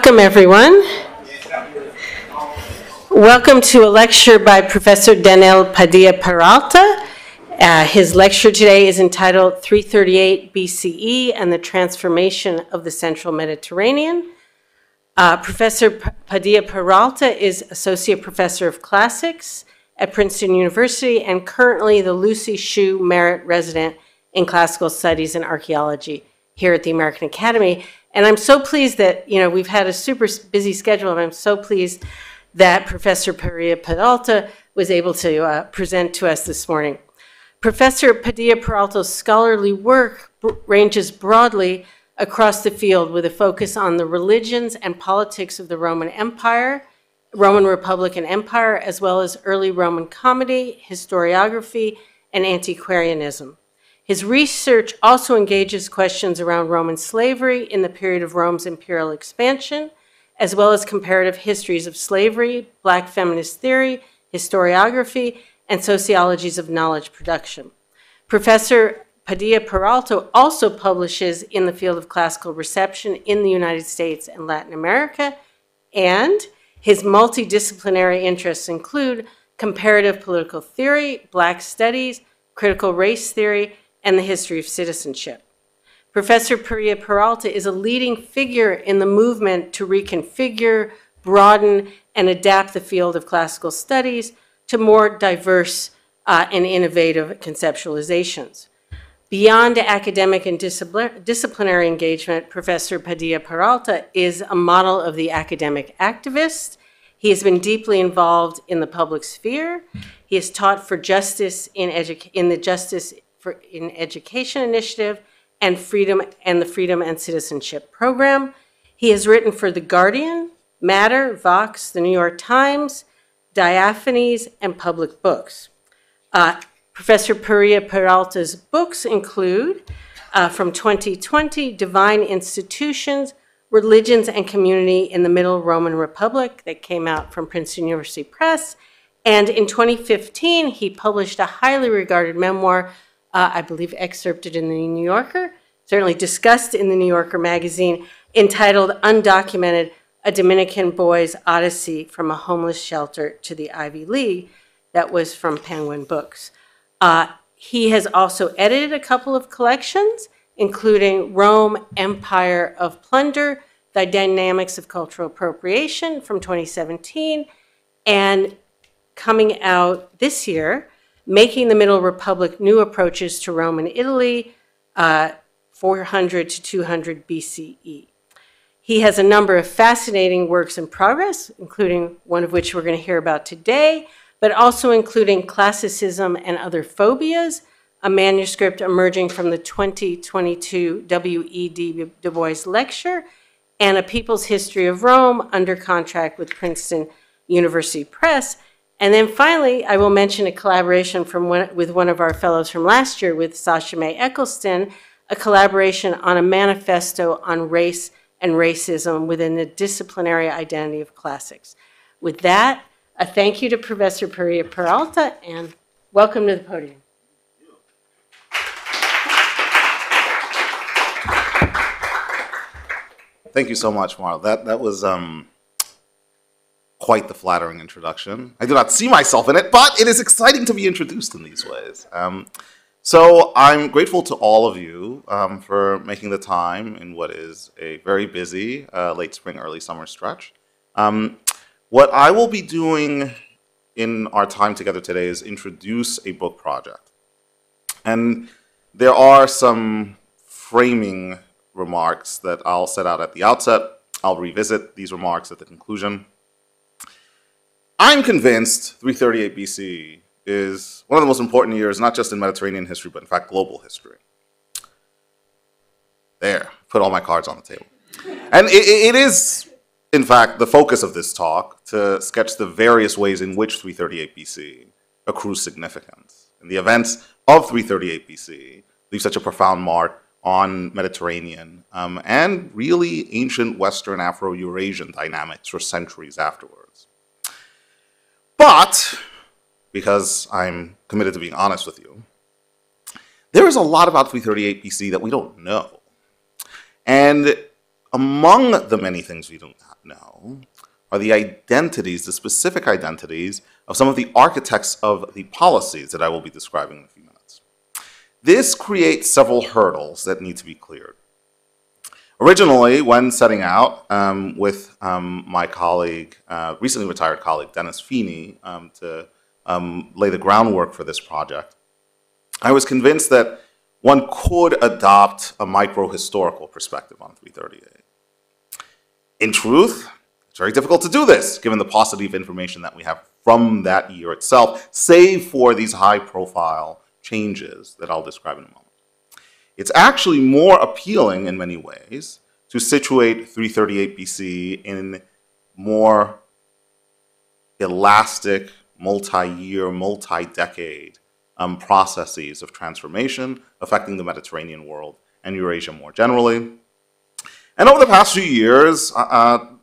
Welcome, everyone. Welcome to a lecture by Professor Dan-el Padilla Peralta. His lecture today is entitled 338 BCE and the Transformation of the Central Mediterranean. Professor Padilla Peralta is Associate Professor of Classics at Princeton University and currently the Lucy Shoe Meritt Resident in Classical Studies and Archaeology here at the American Academy. And I'm so pleased that, we've had a super busy schedule, and I'm so pleased that Professor Padilla Peralta was able to present to us this morning. Professor Padilla Peralta's scholarly work ranges broadly across the field with a focus on the religions and politics of the Roman Empire, Roman Republic and Empire, as well as early Roman comedy, historiography, and antiquarianism. His research also engages questions around Roman slavery in the period of Rome's imperial expansion, as well as comparative histories of slavery, Black feminist theory, historiography, and sociologies of knowledge production. Professor Padilla Peralta also publishes in the field of classical reception in the United States and Latin America, and his multidisciplinary interests include comparative political theory, Black studies, critical race theory, and the history of citizenship. Professor Padilla Peralta is a leading figure in the movement to reconfigure, broaden, and adapt the field of classical studies to more diverse and innovative conceptualizations. Beyond academic and disciplinary engagement, Professor Padilla Peralta is a model of the academic activist. He has been deeply involved in the public sphere. He has taught for justice in the Justice in Education Initiative and the Freedom and Citizenship Program. He has written for The Guardian, Matter, Vox, The New York Times, Diaphanes, and Public Books. Professor Padilla Peralta's books include, from 2020, Divine Institutions, Religions and Community in the Middle Roman Republic, that came out from Princeton University Press. And in 2015, he published a highly regarded memoir, I believe excerpted in the New Yorker, certainly discussed in the New Yorker magazine, entitled Undocumented, A Dominican Boy's Odyssey from a Homeless Shelter to the Ivy League. That was from Penguin Books. He has also edited a couple of collections, including Rome, Empire of Plunder, The Dynamics of Cultural Appropriation from 2017, and coming out this year, Making the Middle Republic, New Approaches to Rome and Italy, 400 to 200 BCE. He has a number of fascinating works in progress, including one of which we're going to hear about today, but also including Classicism and Other Phobias, a manuscript emerging from the 2022 W.E.D. Du Bois Lecture, and A People's History of Rome, under contract with Princeton University Press. And then finally, I will mention a collaboration with one of our fellows from last year with Sasha May Eccleston, a collaboration on a manifesto on race and racism within the disciplinary identity of classics. With that, a thank you to Professor Padilla Peralta, and welcome to the podium. Thank you so much, Marla. That was quite the flattering introduction. I do not see myself in it, but it is exciting to be introduced in these ways. So I'm grateful to all of you for making the time in what is a very busy late spring, early summer stretch. What I will be doing in our time together today is introduce a book project. And there are some framing remarks that I'll set out at the outset. I'll revisit these remarks at the conclusion. I'm convinced 338 BCE is one of the most important years, not just in Mediterranean history, but in fact global history. There, put all my cards on the table. And it is, in fact, the focus of this talk to sketch the various ways in which 338 BCE accrues significance. And the events of 338 BCE leave such a profound mark on Mediterranean and really ancient Western Afro-Eurasian dynamics for centuries afterwards. But, because I'm committed to being honest with you, there is a lot about 338 BC that we don't know. And among the many things we do not know are the identities, the specific identities of some of the architects of the policies that I will be describing in a few minutes. This creates several hurdles that need to be cleared. Originally, when setting out with my colleague, recently retired colleague, Dennis Feeney, to lay the groundwork for this project, I was convinced that one could adopt a micro-historical perspective on 338. In truth, it's very difficult to do this, given the paucity of information that we have from that year itself, save for these high-profile changes that I'll describe in a moment. It's actually more appealing in many ways to situate 338 BC in more elastic, multi-year, multi-decade processes of transformation affecting the Mediterranean world and Eurasia more generally. And over the past few years,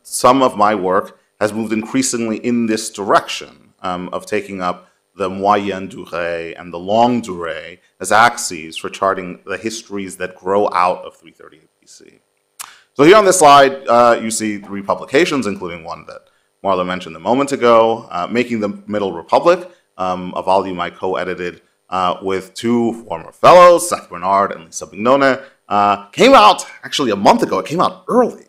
some of my work has moved increasingly in this direction of taking up the moyenne durée and the longue durée as axes for charting the histories that grow out of 338 BC. So here on this slide, you see 3 publications, including one that Marla mentioned a moment ago, Making the Middle Republic, a volume I co-edited with 2 former fellows, Seth Bernard and Lisa Bignone, came out actually a month ago. It came out early.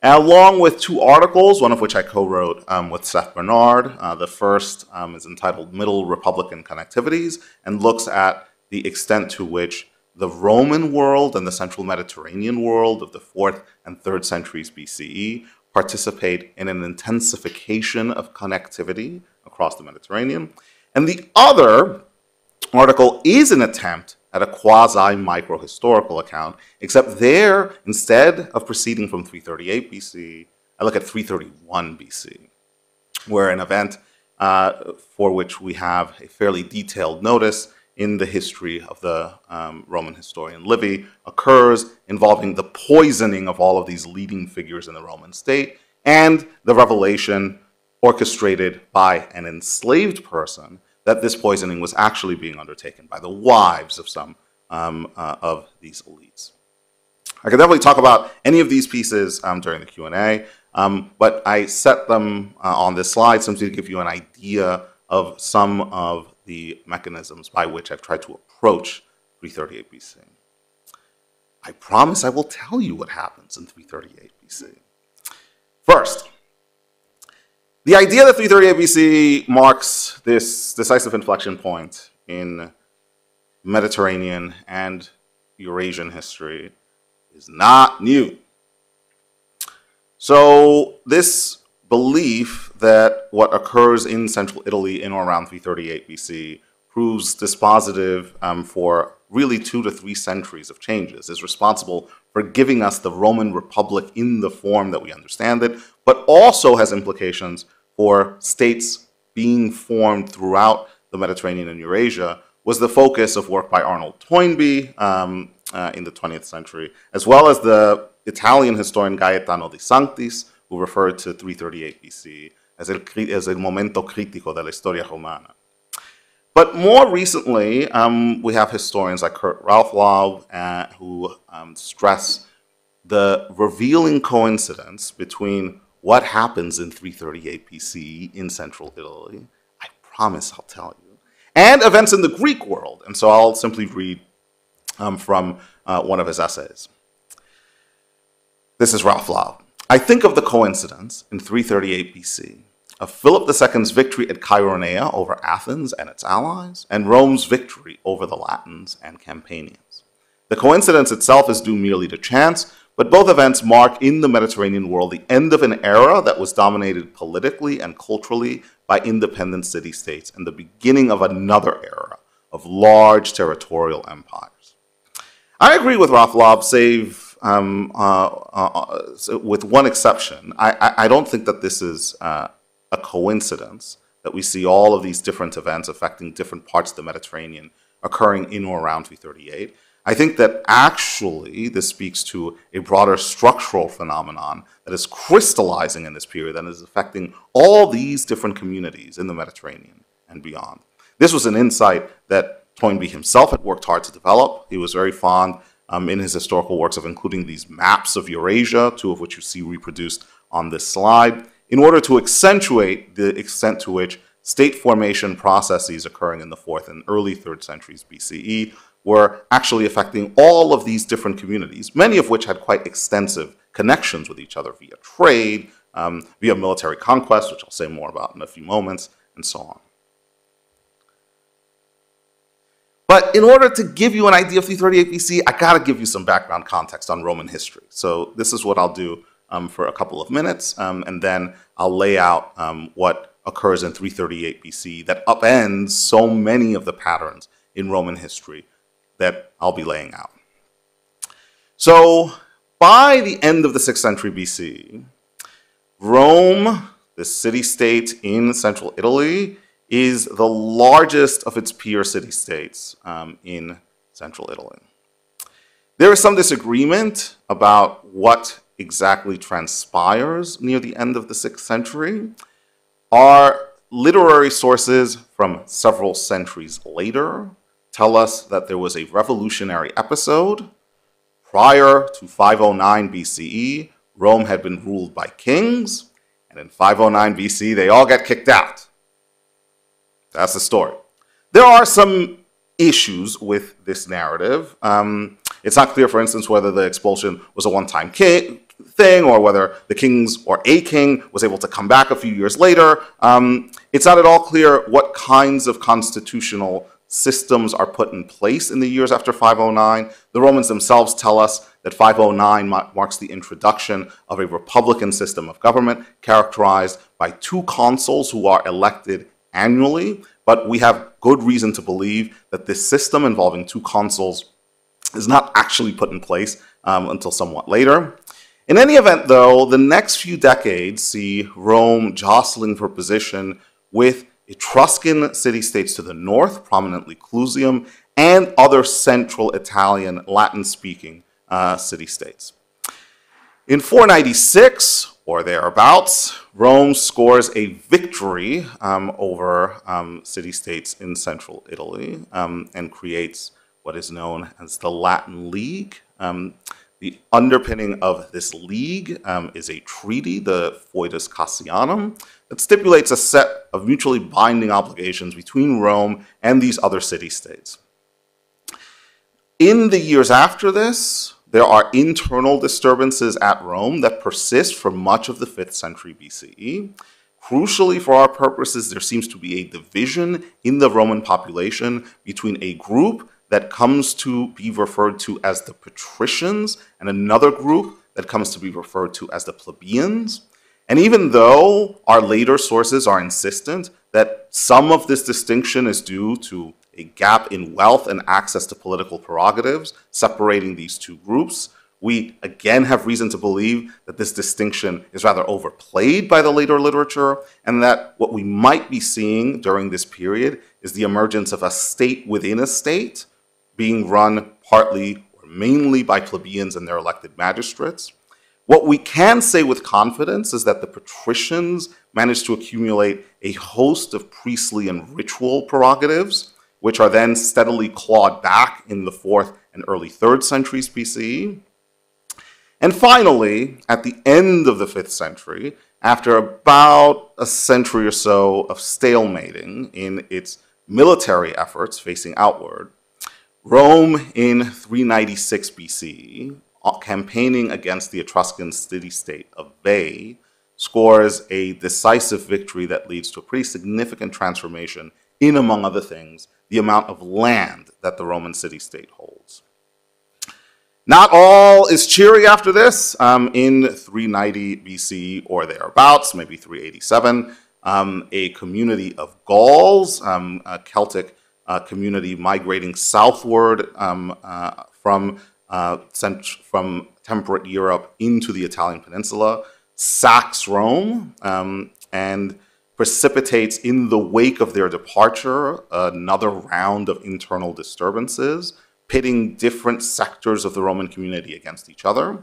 Along with 2 articles, one of which I co-wrote with Seth Bernard. The first is entitled Middle Republican Connectivities and looks at the extent to which the Roman world and the central Mediterranean world of the 4th and 3rd centuries BCE participate in an intensification of connectivity across the Mediterranean. And the other article is an attempt at a quasi-micro-historical account, except there, instead of proceeding from 338 BC, I look at 331 BC, where an event for which we have a fairly detailed notice in the history of the Roman historian Livy occurs, involving the poisoning of all of these leading figures in the Roman state and the revelation orchestrated by an enslaved person that this poisoning was actually being undertaken by the wives of some of these elites. I could definitely talk about any of these pieces during the Q&A, but I set them on this slide simply to give you an idea of some of the mechanisms by which I've tried to approach 338 BC. I promise I will tell you what happens in 338 BC. First, the idea that 338 BC marks this decisive inflection point in Mediterranean and Eurasian history is not new. So this belief that what occurs in central Italy in or around 338 BC proves dispositive for really 2 to 3 centuries of changes, is responsible for giving us the Roman Republic in the form that we understand it, but also has implications for states being formed throughout the Mediterranean and Eurasia, was the focus of work by Arnold Toynbee in the 20th century, as well as the Italian historian Gaetano de Sanctis, who referred to 338 BC as el momento crítico de la historia romana. But more recently, we have historians like Kurt Rauflaub who stress the revealing coincidence between what happens in 338 BC in central Italy, I promise I'll tell you, and events in the Greek world. And so I'll simply read from one of his essays. This is Rauflaub. I think of the coincidence in 338 BC of Philip II's victory at Chaeronea over Athens and its allies, and Rome's victory over the Latins and Campanians. The coincidence itself is due merely to chance, but both events mark in the Mediterranean world the end of an era that was dominated politically and culturally by independent city-states and the beginning of another era of large territorial empires. I agree with Rauflaub, save with one exception. I don't think that this is a coincidence that we see all of these different events affecting different parts of the Mediterranean occurring in or around 338. I think that actually this speaks to a broader structural phenomenon that is crystallizing in this period and is affecting all these different communities in the Mediterranean and beyond. This was an insight that Toynbee himself had worked hard to develop. He was very fond in his historical works of including these maps of Eurasia, two of which you see reproduced on this slide, in order to accentuate the extent to which state formation processes occurring in the 4th and early 3rd centuries BCE were actually affecting all of these different communities, many of which had quite extensive connections with each other via trade, via military conquest, which I'll say more about in a few moments, and so on. But in order to give you an idea of 338 BC, I gotta give you some background context on Roman history. So this is what I'll do for a couple of minutes, and then I'll lay out what occurs in 338 BC that upends so many of the patterns in Roman history that I'll be laying out. So by the end of the 6th century BC, Rome, the city-state in central Italy, is the largest of its peer city-states in central Italy. There is some disagreement about what exactly transpires near the end of the 6th century. Our literary sources from several centuries later tell us that there was a revolutionary episode. Prior to 509 BCE, Rome had been ruled by kings, and in 509 BC, they all got kicked out. That's the story. There are some issues with this narrative. It's not clear, for instance, whether the expulsion was a one-time thing or whether the kings or a king was able to come back a few years later. It's not at all clear what kinds of constitutional systems are put in place in the years after 509. The Romans themselves tell us that 509 marks the introduction of a republican system of government characterized by 2 consuls who are elected annually, but we have good reason to believe that this system involving 2 consuls is not actually put in place until somewhat later. In any event, though, the next few decades see Rome jostling for position with Etruscan city-states to the north, prominently Clusium, and other central Italian Latin-speaking city-states. In 496, or thereabouts, Rome scores a victory over city-states in central Italy and creates what is known as the Latin League. The underpinning of this league is a treaty, the Foedus Cassianum, that stipulates a set of mutually binding obligations between Rome and these other city-states. In the years after this, there are internal disturbances at Rome that persist for much of the 5th century BCE. Crucially for our purposes, there seems to be a division in the Roman population between a group that comes to be referred to as the patricians and another group that comes to be referred to as the plebeians. And even though our later sources are insistent that some of this distinction is due to a gap in wealth and access to political prerogatives separating these 2 groups, we again have reason to believe that this distinction is rather overplayed by the later literature, and that what we might be seeing during this period is the emergence of a state within a state being run partly or mainly by plebeians and their elected magistrates. What we can say with confidence is that the patricians managed to accumulate a host of priestly and ritual prerogatives, which are then steadily clawed back in the 4th and early 3rd centuries BCE. And finally, at the end of the 5th century, after about a century or so of stalemating in its military efforts facing outward, Rome in 396 BCE, campaigning against the Etruscan city-state of Veii, scores a decisive victory that leads to a pretty significant transformation in, among other things, the amount of land that the Roman city-state holds. Not all is cheery after this. In 390 BC or thereabouts, maybe 387, a community of Gauls, a Celtic community migrating southward from temperate Europe into the Italian peninsula, sacks Rome and precipitates in the wake of their departure another round of internal disturbances, pitting different sectors of the Roman community against each other.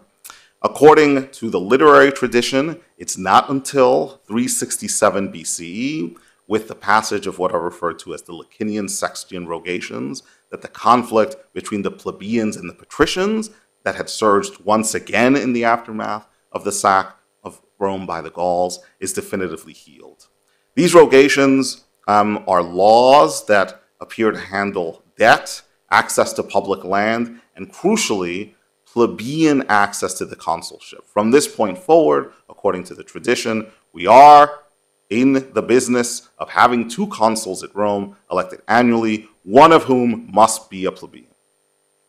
According to the literary tradition, it's not until 367 BCE with the passage of what are referred to as the Licinian Sextian rogations, that the conflict between the plebeians and the patricians that had surged once again in the aftermath of the sack of Rome by the Gauls is definitively healed. These rogations are laws that appear to handle debt, access to public land, and crucially, plebeian access to the consulship. From this point forward, according to the tradition, we are in the business of having 2 consuls at Rome elected annually, one of whom must be a plebeian.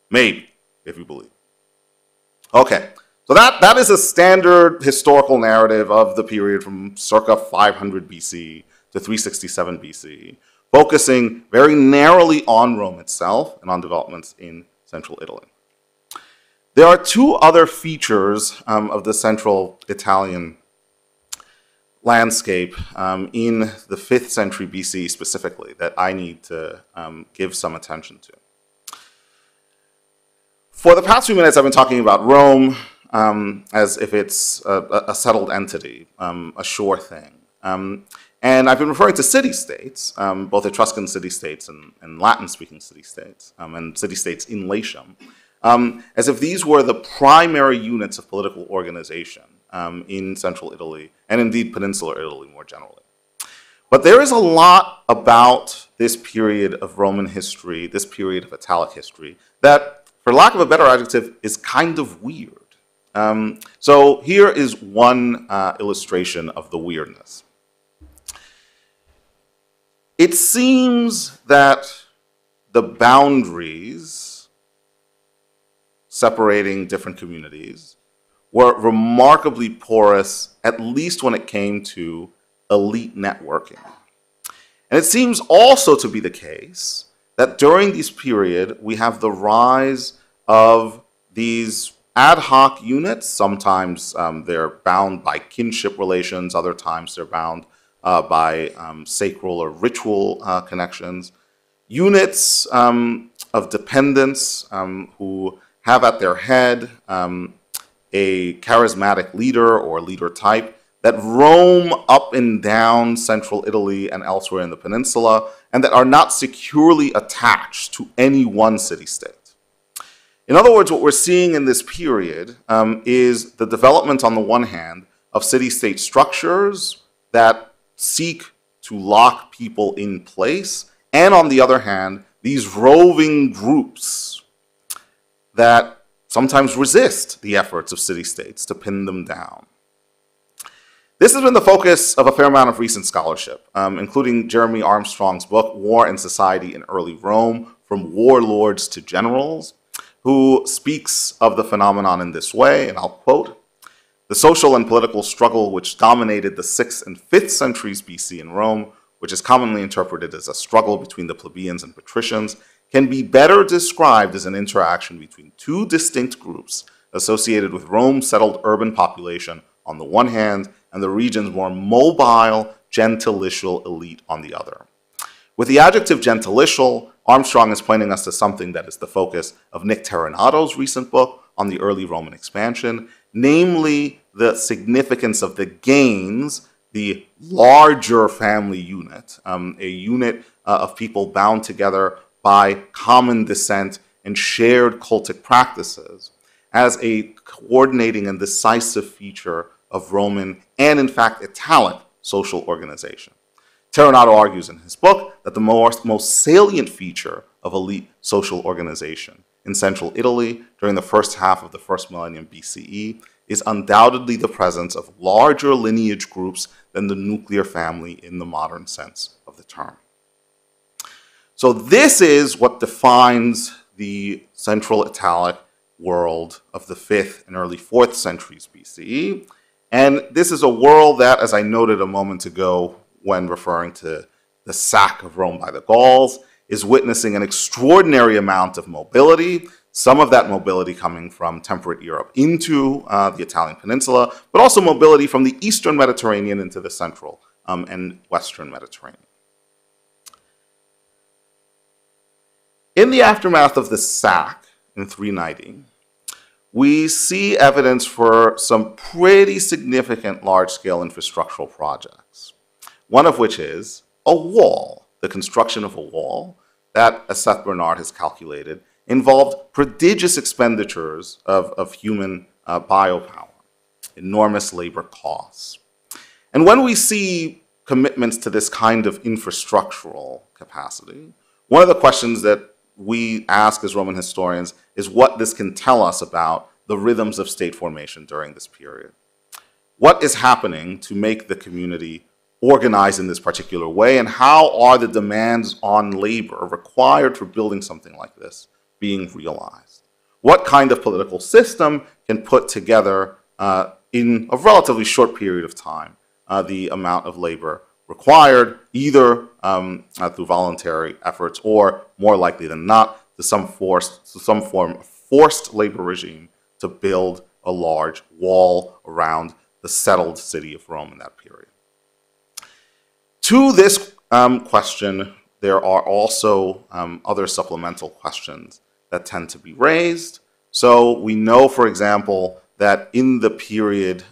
Maybe, if you believe. Okay, so that is a standard historical narrative of the period from circa 500 BC to 367 BC, focusing very narrowly on Rome itself and on developments in central Italy. There are 2 other features of the central Italian landscape in the 5th century BC specifically that I need to give some attention to. For the past few minutes, I've been talking about Rome as if it's a settled entity, a sure thing. And I've been referring to city-states, both Etruscan city-states and Latin-speaking city-states, and city-states in Latium, as if these were the primary units of political organization in central Italy, and indeed peninsular Italy more generally. But there is a lot about this period of Roman history, this period of Italic history, that, for lack of a better adjective, is kind of weird. So here is one illustration of the weirdness. It seems that the boundaries separating different communities were remarkably porous, at least when it came to elite networking. And it seems also to be the case that during this period, we have the rise of these ad hoc units. Sometimes they're bound by kinship relations, other times they're bound by sacral or ritual connections. Units of dependents who have at their head a charismatic leader or leader type that roam up and down central Italy and elsewhere in the peninsula, and that are not securely attached to any one city-state. In other words, what we're seeing in this period is the development, on the one hand, of city-state structures that seek to lock people in place, and on the other hand, these roving groups that sometimes resist the efforts of city-states to pin them down. This has been the focus of a fair amount of recent scholarship, including Jeremy Armstrong's book, War and Society in Early Rome, From Warlords to Generals, who speaks of the phenomenon in this way, and I'll quote, "The social and political struggle which dominated the 6th and 5th centuries BC in Rome, which is commonly interpreted as a struggle between the plebeians and patricians, can be better described as an interaction between 2 distinct groups associated with Rome's settled urban population on the one hand, and the region's more mobile, gentilicial elite on the other." With the adjective gentilicial, Armstrong is pointing us to something that is the focus of Nick Terranato's recent book on the early Roman expansion, namely the significance of the gains, the larger family unit, a unit of people bound together by common descent and shared cultic practices, as a coordinating and decisive feature of Roman and, in fact, Italic social organization. Terranato argues in his book that the most salient feature of elite social organization in central Italy during the first half of the first millennium BCE is undoubtedly the presence of larger lineage groups than the nuclear family in the modern sense of the term. So this is what defines the Central Italic world of the 5th and early 4th centuries BCE. And this is a world that, as I noted a moment ago when referring to the sack of Rome by the Gauls, is witnessing an extraordinary amount of mobility, some of that mobility coming from temperate Europe into the Italian peninsula, but also mobility from the eastern Mediterranean into the central and western Mediterranean. In the aftermath of the sack in 390, we see evidence for some pretty significant large-scale infrastructural projects, one of which is a wall, the construction of a wall that, as Seth Bernard has calculated, involved prodigious expenditures of human biopower, enormous labor costs. And when we see commitments to this kind of infrastructural capacity, one of the questions that we ask as Roman historians is what this can tell us about the rhythms of state formation during this period. What is happening to make the community organized in this particular way, and how are the demands on labor required for building something like this being realized? What kind of political system can put together in a relatively short period of time the amount of labor required, either through voluntary efforts or, more likely than not, to some form of forced labor regime to build a large wall around the settled city of Rome in that period. To this question, there are also other supplemental questions that tend to be raised. So we know, for example, that in the period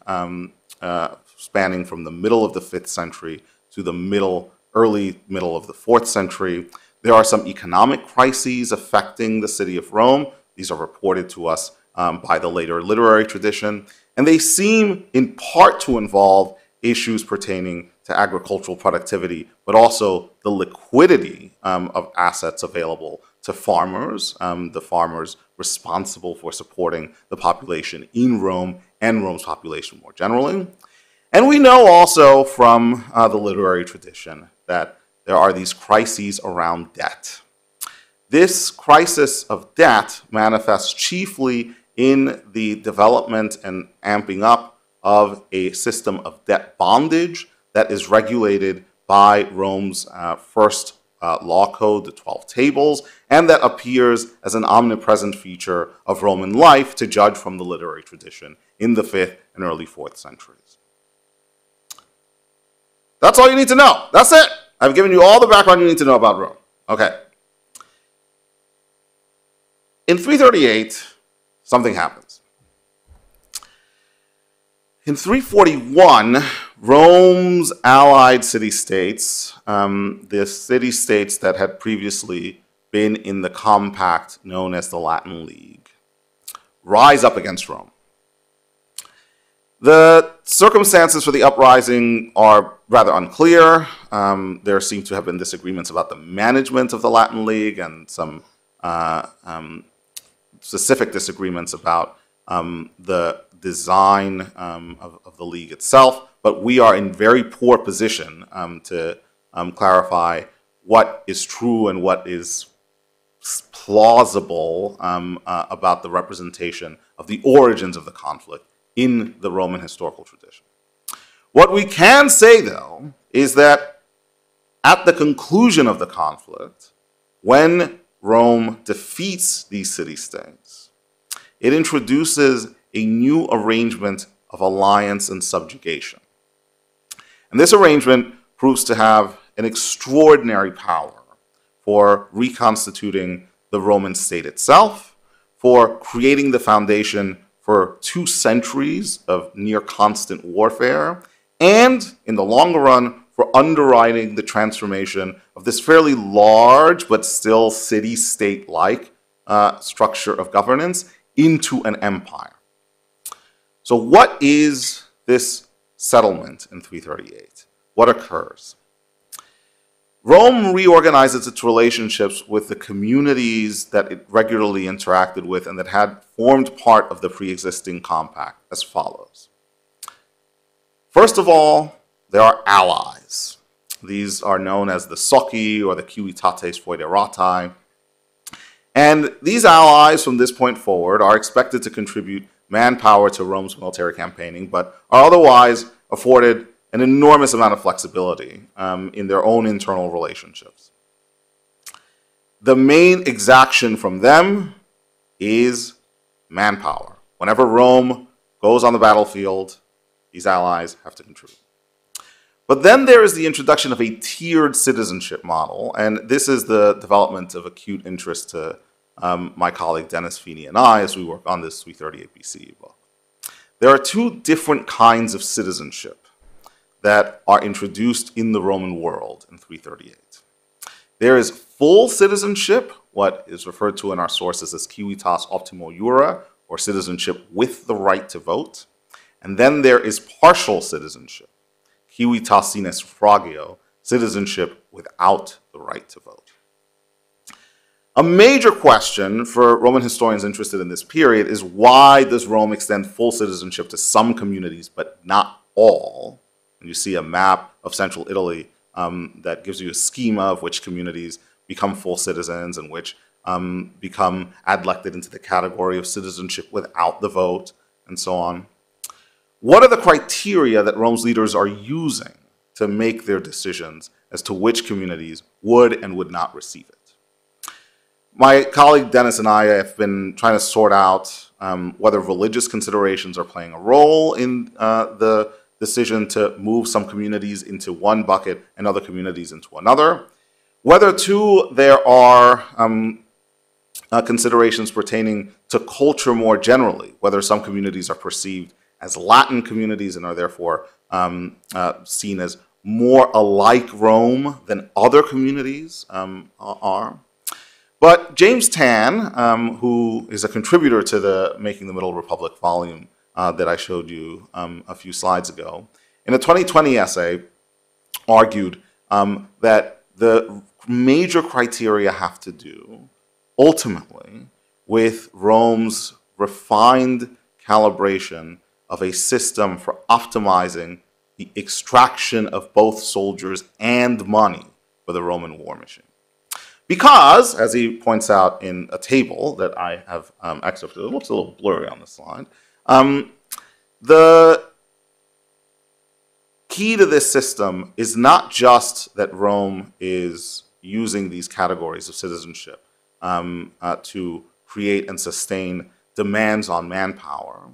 spanning from the middle of the 5th century to the early middle of the 4th century, there are some economic crises affecting the city of Rome. These are reported to us by the later literary tradition, and they seem in part to involve issues pertaining to agricultural productivity, but also the liquidity of assets available to farmers, the farmers responsible for supporting the population in Rome and Rome's population more generally. And we know also from the literary tradition that there are these crises around debt. This crisis of debt manifests chiefly in the development and amping up of a system of debt bondage that is regulated by Rome's first law code, the 12 Tables, and that appears as an omnipresent feature of Roman life to judge from the literary tradition in the 5th and early 4th centuries. That's all you need to know. That's it. I've given you all the background you need to know about Rome. Okay. In 338, something happens. In 341, Rome's allied city-states, the city-states that had previously been in the compact known as the Latin League, rise up against Rome. The circumstances for the uprising are rather unclear. There seem to have been disagreements about the management of the Latin League and some specific disagreements about the design of the League itself, but we are in very poor position to clarify what is true and what is plausible about the representation of the origins of the conflict in the Roman historical tradition. What we can say, though, is that at the conclusion of the conflict, when Rome defeats these city-states, it introduces a new arrangement of alliance and subjugation. And this arrangement proves to have an extraordinary power for reconstituting the Roman state itself, for creating the foundation for 2 centuries of near constant warfare, and in the longer run, for underwriting the transformation of this fairly large but still city-state-like structure of governance into an empire. So what is this settlement in 338? What occurs? Rome reorganizes its relationships with the communities that it regularly interacted with and that had formed part of the pre-existing compact as follows. First of all, there are allies. These are known as the Socii or the Civitates Foederatae. And these allies from this point forward are expected to contribute manpower to Rome's military campaigning, but are otherwise afforded an enormous amount of flexibility in their own internal relationships. The main exaction from them is manpower. Whenever Rome goes on the battlefield, these allies have to contribute. But then there is the introduction of a tiered citizenship model, and this is the development of acute interest to my colleague Dennis Feeney and I as we work on this 338 BCE book. There are 2 different kinds of citizenship. that are introduced in the Roman world in 338. There is full citizenship, what is referred to in our sources as civitas optimo iura, or citizenship with the right to vote. And then there is partial citizenship, civitas sine suffragio, citizenship without the right to vote. A major question for Roman historians interested in this period is, why does Rome extend full citizenship to some communities but not all? And you see a map of central Italy that gives you a schema of which communities become full citizens and which become adlected into the category of citizenship without the vote, and so on. What are the criteria that Rome's leaders are using to make their decisions as to which communities would and would not receive it? My colleague Dennis and I have been trying to sort out whether religious considerations are playing a role in the decision to move some communities into one bucket and other communities into another. Whether, too, there are considerations pertaining to culture more generally, whether some communities are perceived as Latin communities and are therefore seen as more alike Rome than other communities are. But James Tan, who is a contributor to the Making the Middle Republic volume that I showed you a few slides ago, in a 2020 essay argued that the major criteria have to do, ultimately, with Rome's refined calibration of a system for optimizing the extraction of both soldiers and money for the Roman war machine. Because, as he points out in a table that I have excerpted, it looks a little blurry on the slide, the key to this system is not just that Rome is using these categories of citizenship to create and sustain demands on manpower.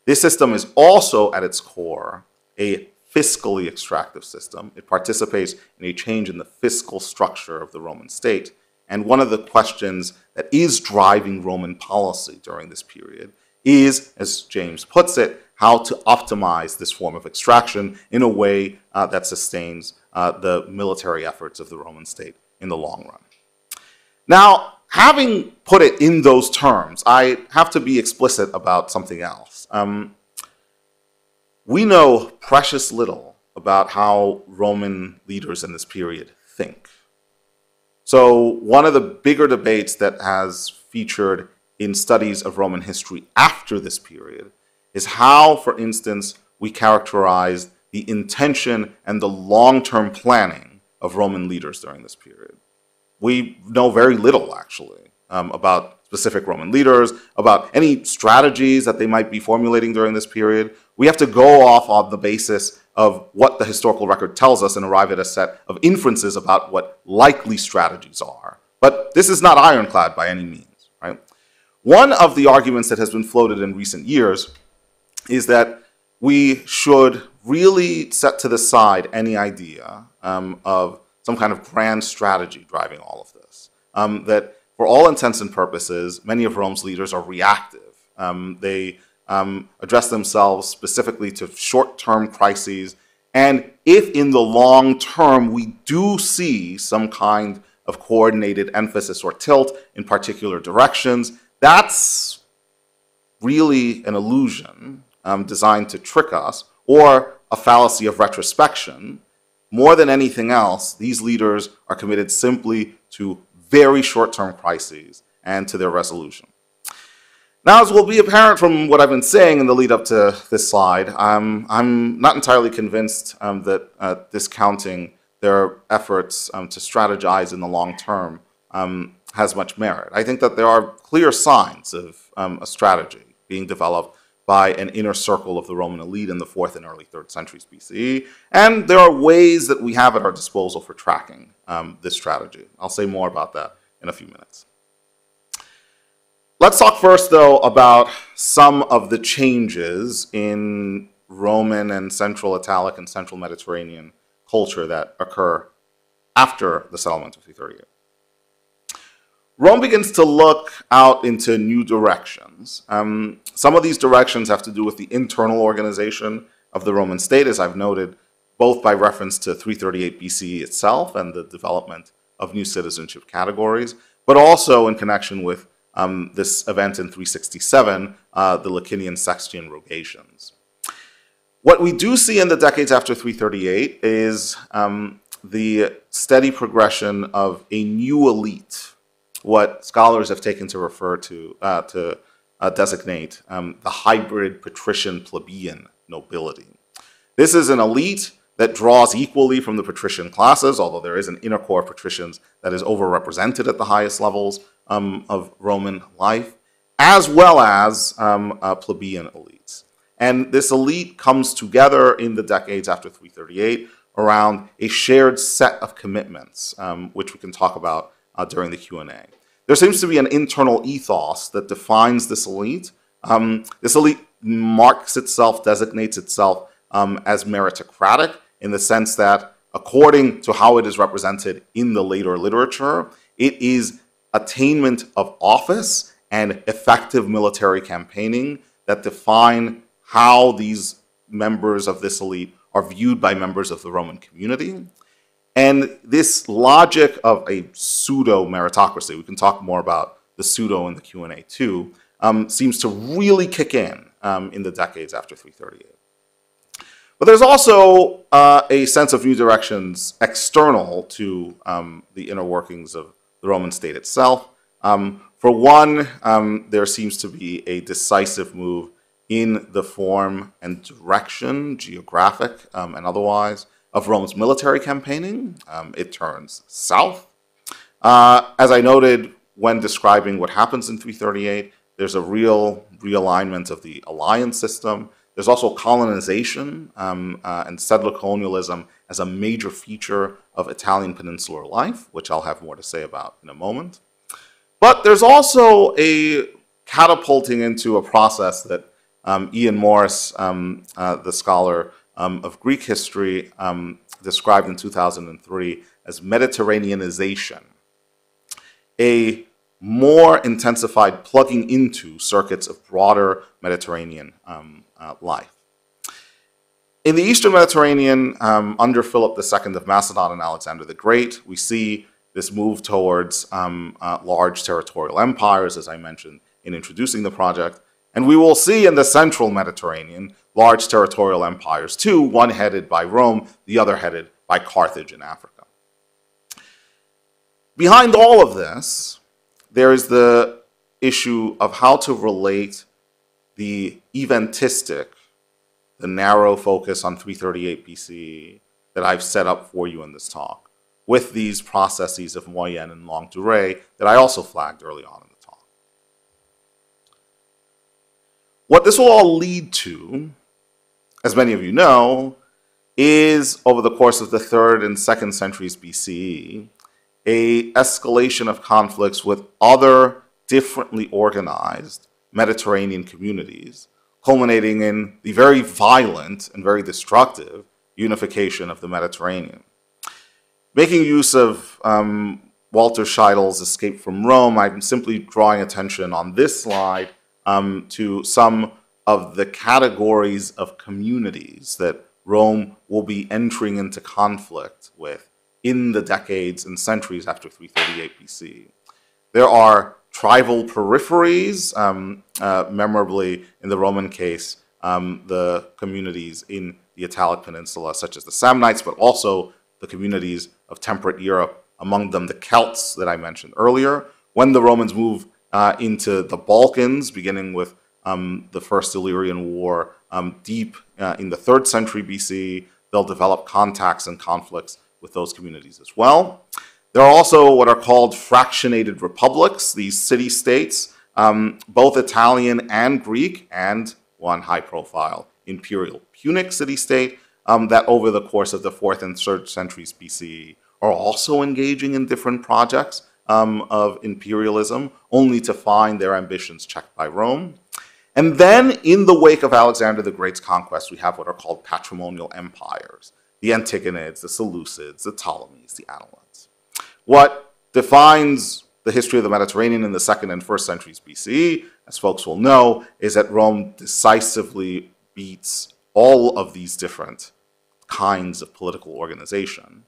This system is also, at its core, a fiscally extractive system. It participates in a change in the fiscal structure of the Roman state. And one of the questions that is driving Roman policy during this period is, as James puts it, how to optimize this form of extraction in a way that sustains the military efforts of the Roman state in the long run. Now, having put it in those terms, I have to be explicit about something else. We know precious little about how Roman leaders in this period think. So one of the bigger debates that has featured in studies of Roman history after this period is how, for instance, we characterize the intention and the long-term planning of Roman leaders during this period. We know very little, actually, about specific Roman leaders, about any strategies that they might be formulating during this period. We have to go off on the basis of what the historical record tells us and arrive at a set of inferences about what likely strategies are. But this is not ironclad by any means, right? One of the arguments that has been floated in recent years is that we should really set to the side any idea of some kind of grand strategy driving all of this. That for all intents and purposes, many of Rome's leaders are reactive. They address themselves specifically to short-term crises. And if in the long term we do see some kind of coordinated emphasis or tilt in particular directions, that's really an illusion designed to trick us, or a fallacy of retrospection. More than anything else, these leaders are committed simply to very short-term crises and to their resolution. Now, as will be apparent from what I've been saying in the lead up to this slide, I'm not entirely convinced that discounting their efforts to strategize in the long term has much merit. I think that there are clear signs of a strategy being developed by an inner circle of the Roman elite in the 4th and early 3rd centuries BCE, and there are ways that we have at our disposal for tracking this strategy. I'll say more about that in a few minutes. Let's talk first, though, about some of the changes in Roman and Central Italic and Central Mediterranean culture that occur after the settlement of 338. Rome begins to look out into new directions. Some of these directions have to do with the internal organization of the Roman state. As I've noted, both by reference to 338 BCE itself and the development of new citizenship categories, but also in connection with this event in 367, the Licinian Sextian rogations. What we do see in the decades after 338 is the steady progression of a new elite, what scholars have taken to refer to designate the hybrid patrician plebeian nobility. This is an elite that draws equally from the patrician classes, although there is an inner core of patricians that is overrepresented at the highest levels of Roman life, as well as plebeian elites. And this elite comes together in the decades after 338 around a shared set of commitments, which we can talk about during the Q&A. There seems to be an internal ethos that defines this elite. This elite marks itself, designates itself as meritocratic in the sense that, according to how it is represented in the later literature, it is attainment of office and effective military campaigning that define how these members of this elite are viewed by members of the Roman community. And this logic of a pseudo-meritocracy, we can talk more about the pseudo in the Q&A too, seems to really kick in the decades after 338. But there's also a sense of new directions external to the inner workings of the Roman state itself. For one, there seems to be a decisive move in the form and direction, geographic and otherwise, of Rome's military campaigning. It turns south. As I noted when describing what happens in 338, there's a real realignment of the alliance system. There's also colonization and settler colonialism as a major feature of Italian peninsular life, which I'll have more to say about in a moment. But there's also a catapulting into a process that Ian Morris, the scholar of Greek history, described in 2003 as Mediterraneanization, a more intensified plugging into circuits of broader Mediterranean life. In the Eastern Mediterranean, under Philip II of Macedon and Alexander the Great, we see this move towards large territorial empires, as I mentioned in introducing the project. And we will see in the central Mediterranean large territorial empires too, one headed by Rome, the other headed by Carthage in Africa. Behind all of this, there is the issue of how to relate the eventistic, the narrow focus on 338 BCE that I've set up for you in this talk, with these processes of moyenne and longue durée that I also flagged early on in the talk. What this will all lead to, as many of you know, is over the course of the 3rd and 2nd centuries BCE, a escalation of conflicts with other differently organized Mediterranean communities, culminating in the very violent and very destructive unification of the Mediterranean. Making use of Walter Scheidl's Escape from Rome, I'm simply drawing attention on this slide to some of the categories of communities that Rome will be entering into conflict with in the decades and centuries after 338 BC. There are tribal peripheries, memorably in the Roman case, the communities in the Italic Peninsula, such as the Samnites, but also the communities of temperate Europe, among them the Celts that I mentioned earlier. When the Romans move into the Balkans, beginning with the First Illyrian War, deep in the 3rd century BC, they'll develop contacts and conflicts with those communities as well. There are also what are called fractionated republics, these city-states, both Italian and Greek, and one high-profile imperial Punic city-state that over the course of the 4th and 3rd centuries BCE are also engaging in different projects of imperialism, only to find their ambitions checked by Rome. And then, in the wake of Alexander the Great's conquest, we have what are called patrimonial empires, the Antigonids, the Seleucids, the Ptolemies, the Annalids. What defines the history of the Mediterranean in the 2nd and 1st centuries BCE, as folks will know, is that Rome decisively beats all of these different kinds of political organization.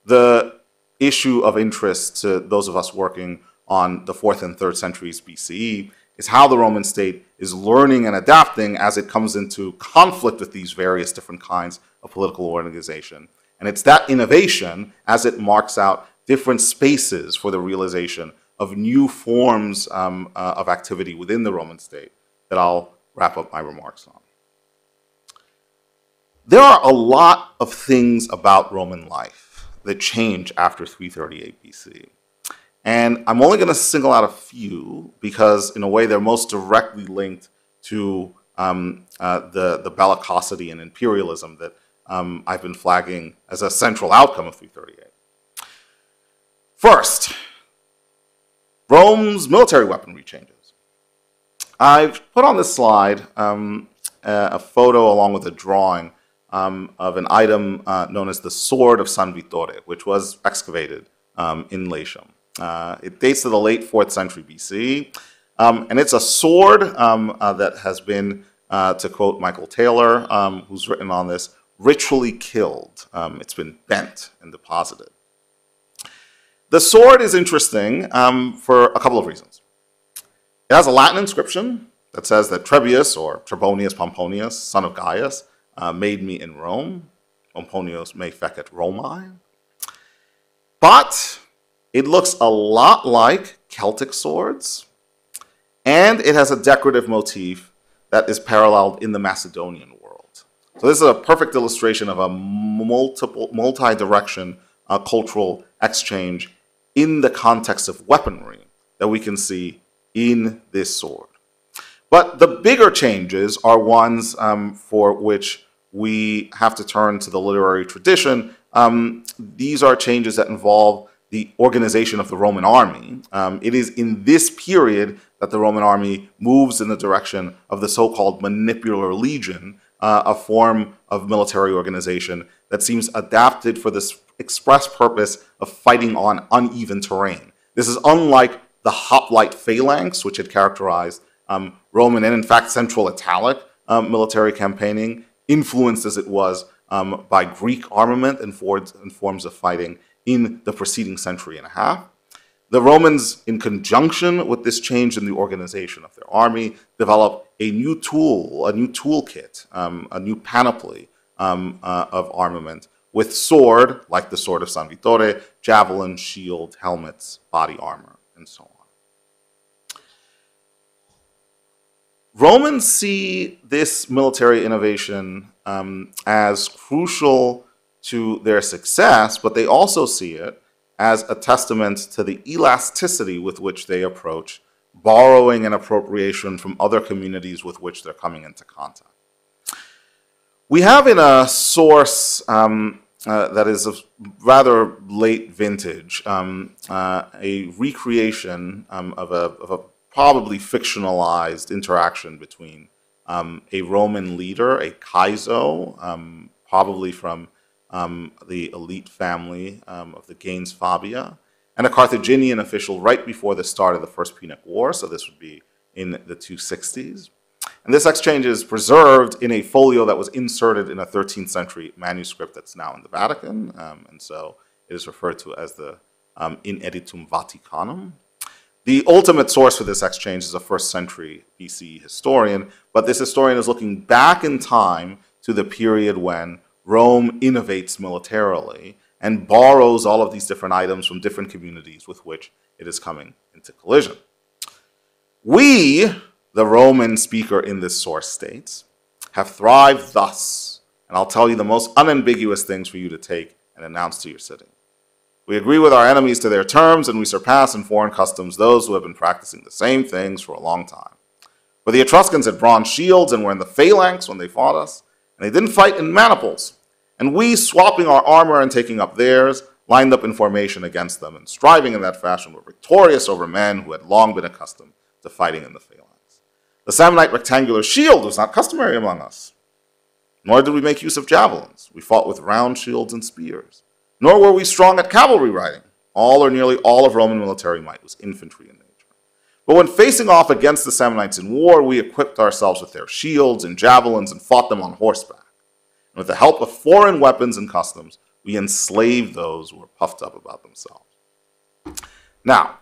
The issue of interest to those of us working on the 4th and 3rd centuries BCE is how the Roman state is learning and adapting as it comes into conflict with these various different kinds of political organization. And it's that innovation as it marks out different spaces for the realization of new forms of activity within the Roman state that I'll wrap up my remarks on. There are a lot of things about Roman life that change after 338 BC. And I'm only going to single out a few because, in a way, they're most directly linked to the bellicosity and imperialism that I've been flagging as a central outcome of 338. First, Rome's military weaponry changes. I've put on this slide a photo along with a drawing of an item known as the Sword of San Vittore, which was excavated in Latium. It dates to the late 4th century BC, and it's a sword that has been, to quote Michael Taylor, who's written on this, ritually killed. It's been bent and deposited. The sword is interesting for a couple of reasons. It has a Latin inscription that says that Trebius, or Trebonius Pomponius, son of Gaius, made me in Rome. Pomponius me fecit Romae. But it looks a lot like Celtic swords, and it has a decorative motif that is paralleled in the Macedonian world. So this is a perfect illustration of a multi-direction cultural exchange in the context of weaponry that we can see in this sword. But the bigger changes are ones for which we have to turn to the literary tradition. These are changes that involve the organization of the Roman army. It is in this period that the Roman army moves in the direction of the so-called manipular legion, a form of military organization that seems adapted for this express purpose of fighting on uneven terrain. This is unlike the hoplite phalanx, which had characterized Roman and, in fact, Central Italic military campaigning, influenced as it was by Greek armament and forms of fighting in the preceding century and a half. The Romans, in conjunction with this change in the organization of their army, developed a new tool, a new toolkit, a new panoply of armament with sword, like the sword of San Vittore, javelin, shield, helmets, body armor, and so on. Romans see this military innovation as crucial to their success, but they also see it as a testament to the elasticity with which they approach borrowing and appropriation from other communities with which they're coming into contact. We have in a source that is of rather late vintage a recreation of a probably fictionalized interaction between a Roman leader, a Kaiso, probably from the elite family of the Gens Fabia, and a Carthaginian official right before the start of the First Punic War, so this would be in the 260s. And this exchange is preserved in a folio that was inserted in a 13th century manuscript that's now in the Vatican, and so it is referred to as the In Editum Vaticanum. The ultimate source for this exchange is a 1st century BCE historian, but this historian is looking back in time to the period when Rome innovates militarily and borrows all of these different items from different communities with which it is coming into collision. We, the Roman speaker in this source states, have thrived thus, and I'll tell you the most unambiguous things for you to take and announce to your city. We agree with our enemies to their terms, and we surpass in foreign customs those who have been practicing the same things for a long time. For the Etruscans had bronze shields and were in the phalanx when they fought us, and they didn't fight in maniples. And we, swapping our armor and taking up theirs, lined up in formation against them, and striving in that fashion were victorious over men who had long been accustomed to fighting in the phalanx. The Samnite rectangular shield was not customary among us, nor did we make use of javelins. We fought with round shields and spears. Nor were we strong at cavalry riding. All or nearly all of Roman military might was infantry in nature. But when facing off against the Samnites in war, we equipped ourselves with their shields and javelins and fought them on horseback. With the help of foreign weapons and customs, we enslaved those who were puffed up about themselves. Now,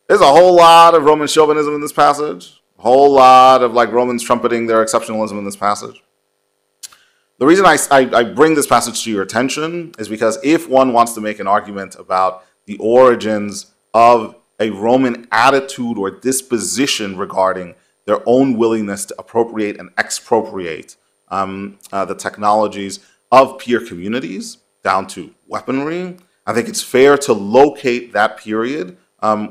there's a whole lot of Roman chauvinism in this passage, a whole lot of like Romans trumpeting their exceptionalism in this passage. The reason I bring this passage to your attention is because if one wants to make an argument about the origins of a Roman attitude or disposition regarding their own willingness to appropriate and expropriate the technologies of peer communities down to weaponry, I think it's fair to locate that period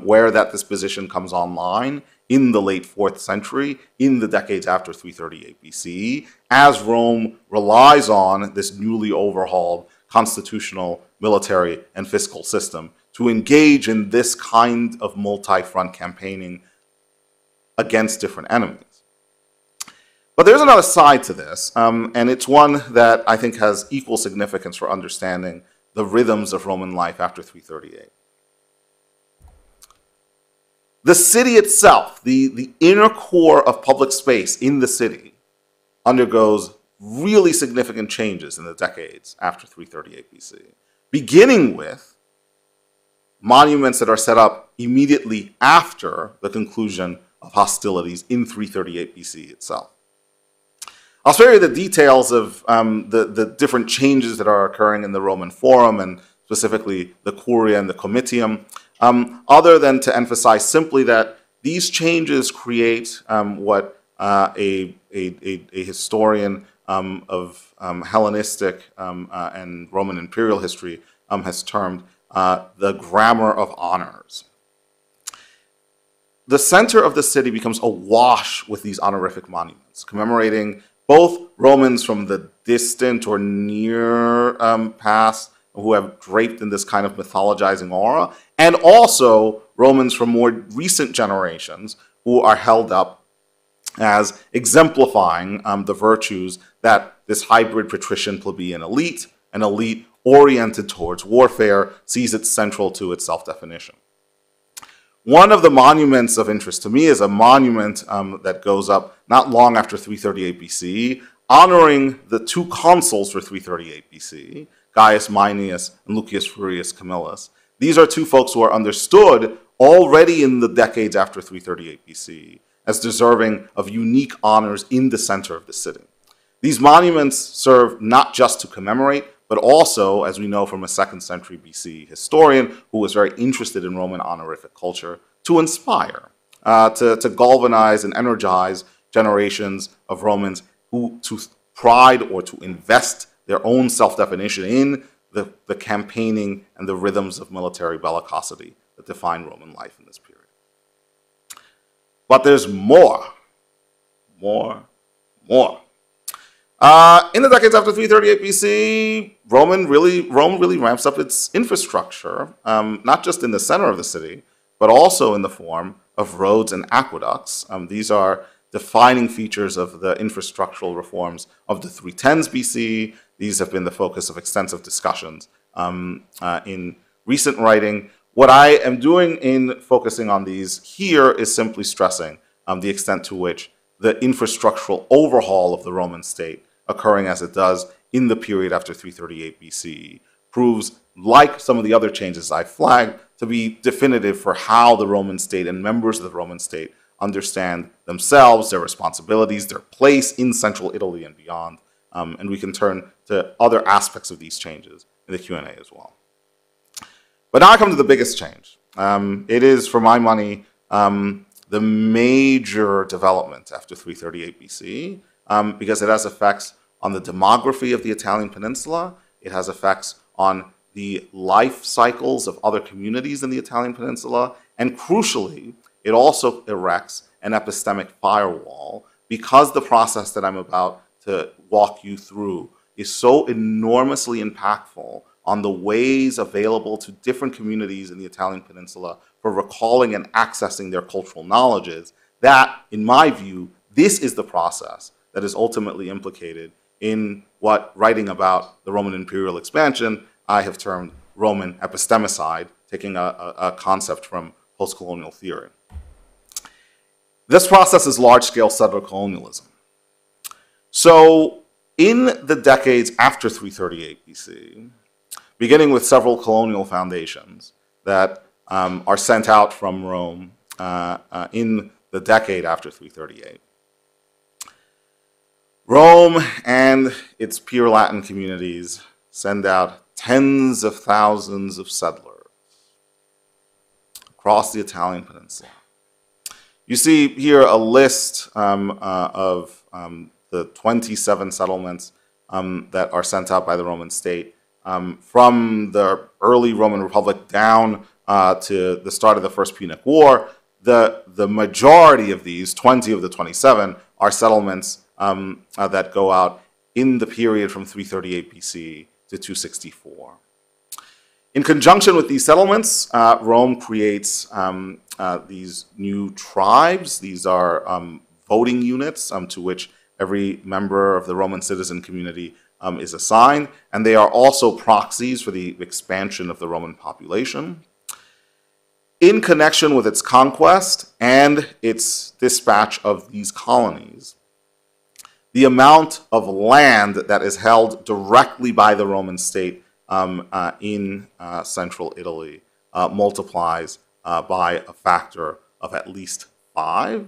where that disposition comes online in the late 4th century, in the decades after 338 BCE, as Rome relies on this newly overhauled constitutional, military, and fiscal system to engage in this kind of multi-front campaigning against different enemies. But there's another side to this, and it's one that I think has equal significance for understanding the rhythms of Roman life after 338. The city itself, the inner core of public space in the city, undergoes really significant changes in the decades after 338 BC, beginning with monuments that are set up immediately after the conclusion of hostilities in 338 BC itself. I'll spare you the details of the different changes that are occurring in the Roman Forum, and specifically the Curia and the Comitium, other than to emphasize simply that these changes create what a historian of Hellenistic and Roman imperial history has termed the grammar of honors. The center of the city becomes awash with these honorific monuments, commemorating both Romans from the distant or near past who have draped in this kind of mythologizing aura, and also Romans from more recent generations who are held up as exemplifying the virtues that this hybrid patrician plebeian elite, an elite oriented towards warfare, sees it central to its self-definition. One of the monuments of interest to me is a monument that goes up not long after 338 BCE, honoring the two consuls for 338 BCE, Gaius Maenius and Lucius Furius Camillus. These are two folks who are understood already in the decades after 338 BCE as deserving of unique honors in the center of the city. These monuments serve not just to commemorate, but also, as we know from a 2nd century BC historian who was very interested in Roman honorific culture, to inspire, to galvanize and energize generations of Romans who to pride or to invest their own self-definition in the campaigning and the rhythms of military bellicosity that define Roman life in this period. But there's more. In the decades after 338 BC, Rome really ramps up its infrastructure, not just in the center of the city, but also in the form of roads and aqueducts. These are defining features of the infrastructural reforms of the 310s BC. These have been the focus of extensive discussions in recent writing. What I am doing in focusing on these here is simply stressing the extent to which the infrastructural overhaul of the Roman state, occurring as it does in the period after 338 BCE, proves, like some of the other changes I flagged, to be definitive for how the Roman state and members of the Roman state understand themselves, their responsibilities, their place in central Italy and beyond. And we can turn to other aspects of these changes in the Q&A as well. But now I come to the biggest change. It is, for my money, the major development after 338 BCE, because it has effects on the demography of the Italian peninsula. It has effects on the life cycles of other communities in the Italian peninsula. And crucially, it also erects an epistemic firewall, because the process that I'm about to walk you through is so enormously impactful on the ways available to different communities in the Italian peninsula for recalling and accessing their cultural knowledges, that, in my view, this is the process that is ultimately implicated in what, writing about the Roman imperial expansion, I have termed Roman epistemicide, taking a concept from post-colonial theory. This process is large-scale settler colonialism. So In the decades after 338 BC, beginning with several colonial foundations that are sent out from Rome in the decade after 338, Rome and its peer Latin communities send out tens of thousands of settlers across the Italian peninsula. You see here a list of the 27 settlements that are sent out by the Roman state from the early Roman Republic down to the start of the First Punic War. The majority of these, 20 of the 27, are settlements that go out in the period from 338 BC to 264. In conjunction with these settlements, Rome creates these new tribes. These are voting units to which every member of the Roman citizen community is assigned, and they are also proxies for the expansion of the Roman population. In connection with its conquest and its dispatch of these colonies, the amount of land that is held directly by the Roman state in central Italy multiplies by a factor of at least 5.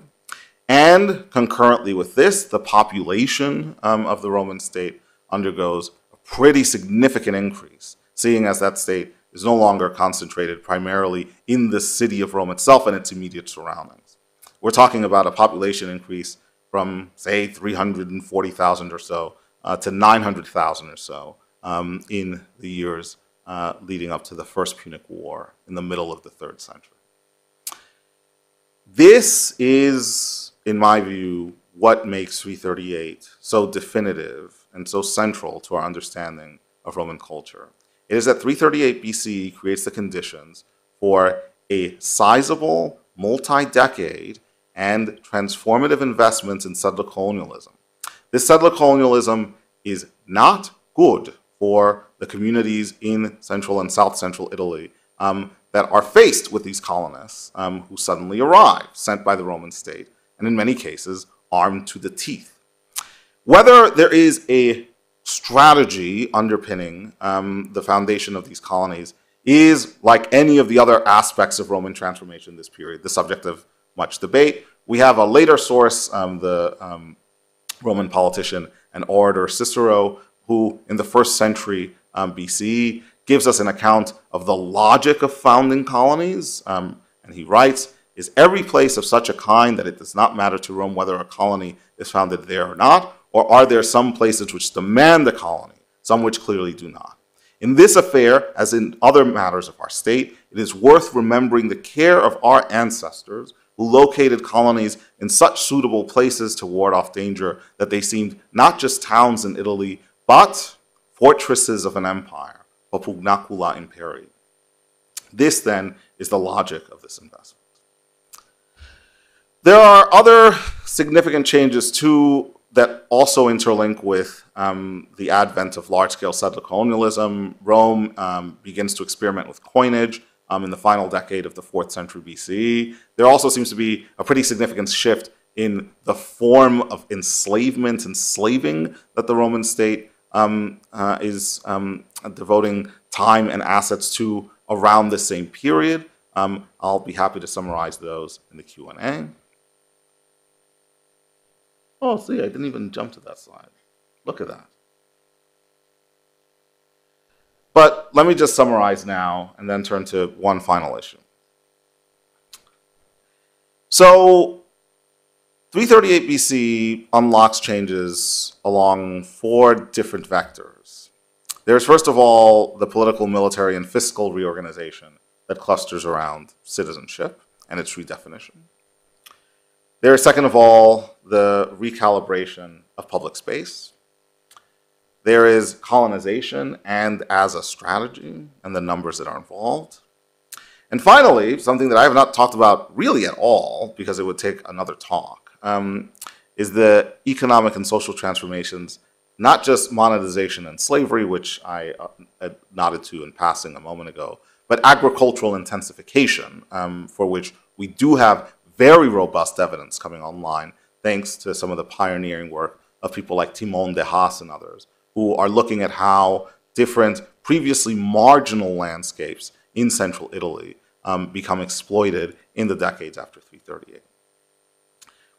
And concurrently with this, the population of the Roman state undergoes a pretty significant increase, seeing as that state is no longer concentrated primarily in the city of Rome itself and its immediate surroundings. We're talking about a population increase from, say, 340,000 or so to 900,000 or so in the years leading up to the First Punic War in the middle of the 3rd century. This is, in my view, what makes 338 so definitive and so central to our understanding of Roman culture. It is that 338 BCE creates the conditions for a sizable, multi-decade, and transformative investment in settler colonialism. This settler colonialism is not good for the communities in central and south central Italy that are faced with these colonists who suddenly arrive, sent by the Roman state, and in many cases, armed to the teeth. Whether there is a strategy underpinning the foundation of these colonies is, like any of the other aspects of Roman transformation in this period, the subject of much debate. We have a later source, the Roman politician and orator Cicero, who in the 1st century BCE gives us an account of the logic of founding colonies. And he writes, "Is every place of such a kind that it does not matter to Rome whether a colony is founded there or not? Or are there some places which demand a colony, some which clearly do not? In this affair, as in other matters of our state, it is worth remembering the care of our ancestors who located colonies in such suitable places to ward off danger that they seemed not just towns in Italy, but fortresses of an empire, pugnacula imperii." This, then, is the logic of this investment. There are other significant changes, too, that also interlink with the advent of large-scale settler colonialism. Rome begins to experiment with coinage in the final decade of the 4th century BCE. There also seems to be a pretty significant shift in the form of enslavement and slaving that the Roman state is devoting time and assets to around the same period. I'll be happy to summarize those in the Q&A. Oh, see, I didn't even jump to that slide. Look at that. But let me just summarize now and then turn to one final issue. So 338 BC unlocks changes along 4 different vectors. There's, first of all, the political, military, and fiscal reorganization that clusters around citizenship and its redefinition. There is, second of all, the recalibration of public space. There is colonization and as a strategy and the numbers that are involved. And finally, something that I have not talked about really at all, because it would take another talk, is the economic and social transformations, not just monetization and slavery, which I nodded to in passing a moment ago, but agricultural intensification, for which we do have very robust evidence coming online, thanks to some of the pioneering work of people like Timon de Haas and others, who are looking at how different previously marginal landscapes in central Italy become exploited in the decades after 338.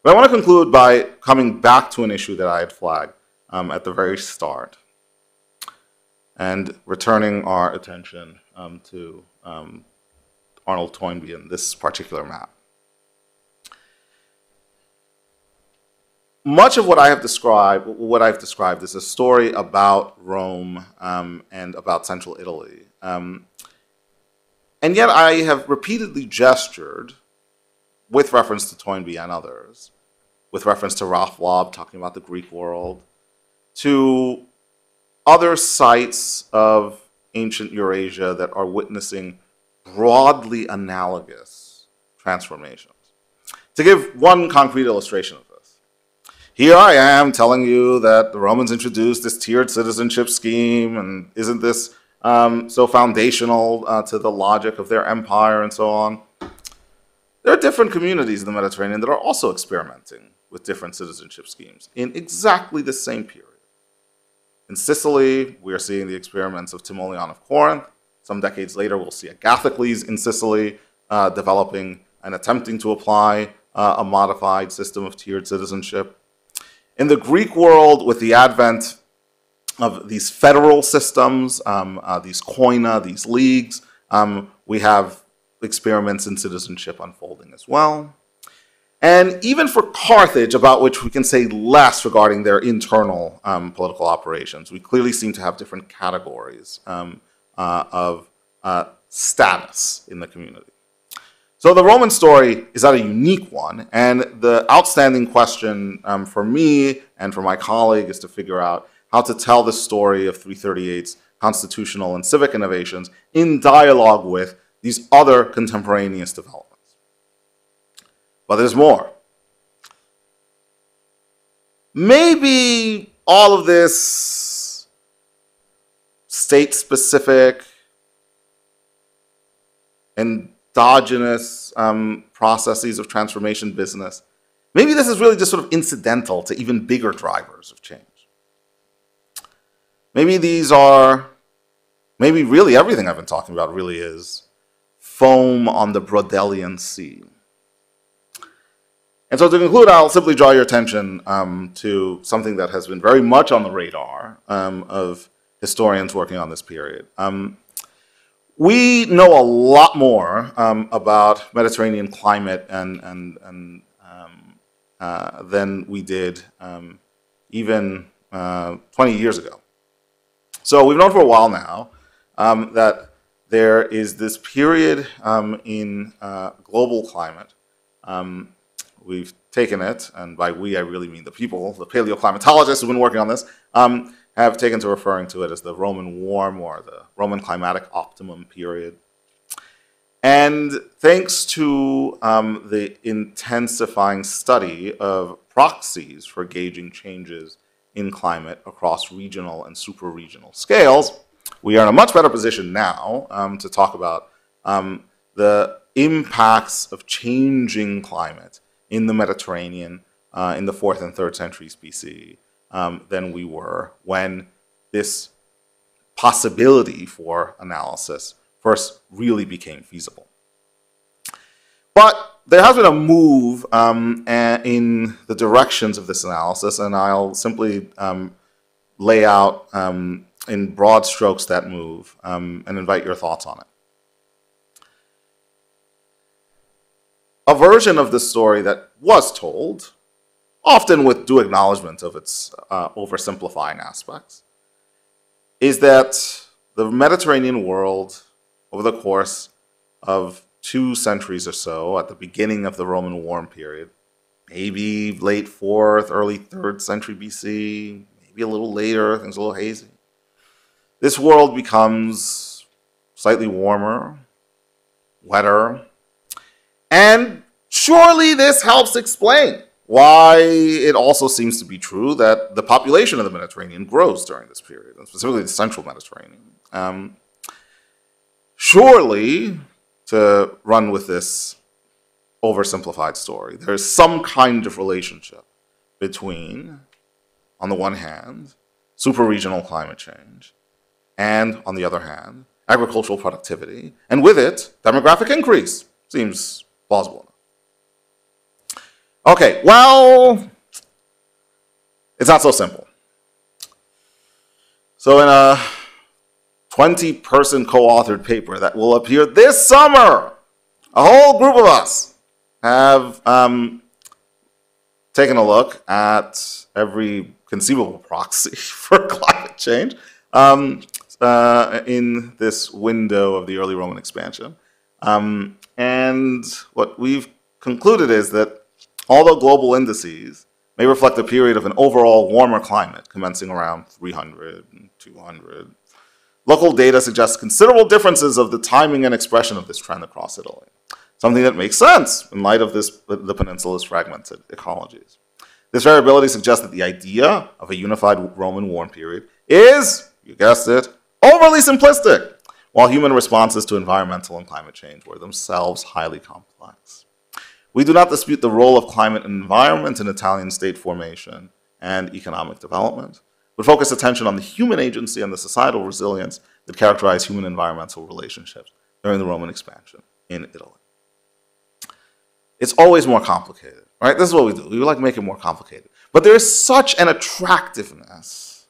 But I want to conclude by coming back to an issue that I had flagged at the very start and returning our attention to Arnold Toynbee and this particular map. Much of what I've described is a story about Rome and about central Italy. And yet I have repeatedly gestured, with reference to Toynbee and others, with reference to Ralph Lobb talking about the Greek world, to other sites of ancient Eurasia that are witnessing broadly analogous transformations. To give one concrete illustration of this, here I am telling you that the Romans introduced this tiered citizenship scheme, and isn't this so foundational to the logic of their empire and so on. There are different communities in the Mediterranean that are also experimenting with different citizenship schemes in exactly the same period. In Sicily, we are seeing the experiments of Timoleon of Corinth. Some decades later, we'll see Agathocles in Sicily developing and attempting to apply a modified system of tiered citizenship. In the Greek world, with the advent of these federal systems, these koina, these leagues, we have experiments in citizenship unfolding as well. And even for Carthage, about which we can say less regarding their internal political operations, we clearly seem to have different categories of status in the community. So the Roman story is not a unique one, and the outstanding question for me and for my colleague is to figure out how to tell the story of 338's constitutional and civic innovations in dialogue with these other contemporaneous developments. But there's more. Maybe all of this state-specific, endogenous processes of transformation business, maybe this is really just sort of incidental to even bigger drivers of change. Maybe these are, maybe really everything I've been talking about really is foam on the Brodelian sea. And so to conclude, I'll simply draw your attention to something that has been very much on the radar of historians working on this period. We know a lot more about Mediterranean climate than we did even 20 years ago. So we've known for a while now that there is this period in global climate. We've taken it, and by we I really mean the people, the paleoclimatologists who've been working on this, have taken to referring to it as the Roman warm or the Roman climatic optimum period. And thanks to the intensifying study of proxies for gauging changes in climate across regional and super-regional scales, we are in a much better position now to talk about the impacts of changing climate in the Mediterranean in the 4th and 3rd centuries BCE than we were when this possibility for analysis first really became feasible. But there has been a move in the directions of this analysis, and I'll simply lay out in broad strokes that move and invite your thoughts on it. A version of the story that was told, often with due acknowledgement of its oversimplifying aspects, is that the Mediterranean world, over the course of 2 centuries or so, at the beginning of the Roman warm period, maybe late 4th, early 3rd century BC, maybe a little later, things a little hazy, this world becomes slightly warmer, wetter, and surely this helps explain why it also seems to be true that the population of the Mediterranean grows during this period, and specifically the central Mediterranean. Surely, to run with this oversimplified story, there's some kind of relationship between on the one hand, super-regional climate change, and on the other hand, agricultural productivity, and with it, demographic increase. Seems plausible. Okay, well, it's not so simple. So in a 20-person co-authored paper that will appear this summer, a whole group of us have taken a look at every conceivable proxy for climate change in this window of the early Roman expansion. And what we've concluded is that although global indices may reflect a period of an overall warmer climate commencing around 300 and 200, local data suggests considerable differences of the timing and expression of this trend across Italy. Something that makes sense in light of the peninsula's fragmented ecologies. This variability suggests that the idea of a unified Roman warm period is, you guessed it, overly simplistic, while human responses to environmental and climate change were themselves highly complex. We do not dispute the role of climate and environment in Italian state formation and economic development, but focus attention on the human agency and the societal resilience that characterize human-environmental relationships during the Roman expansion in Italy. It's always more complicated, right? This is what we do. We like to make it more complicated. But there is such an attractiveness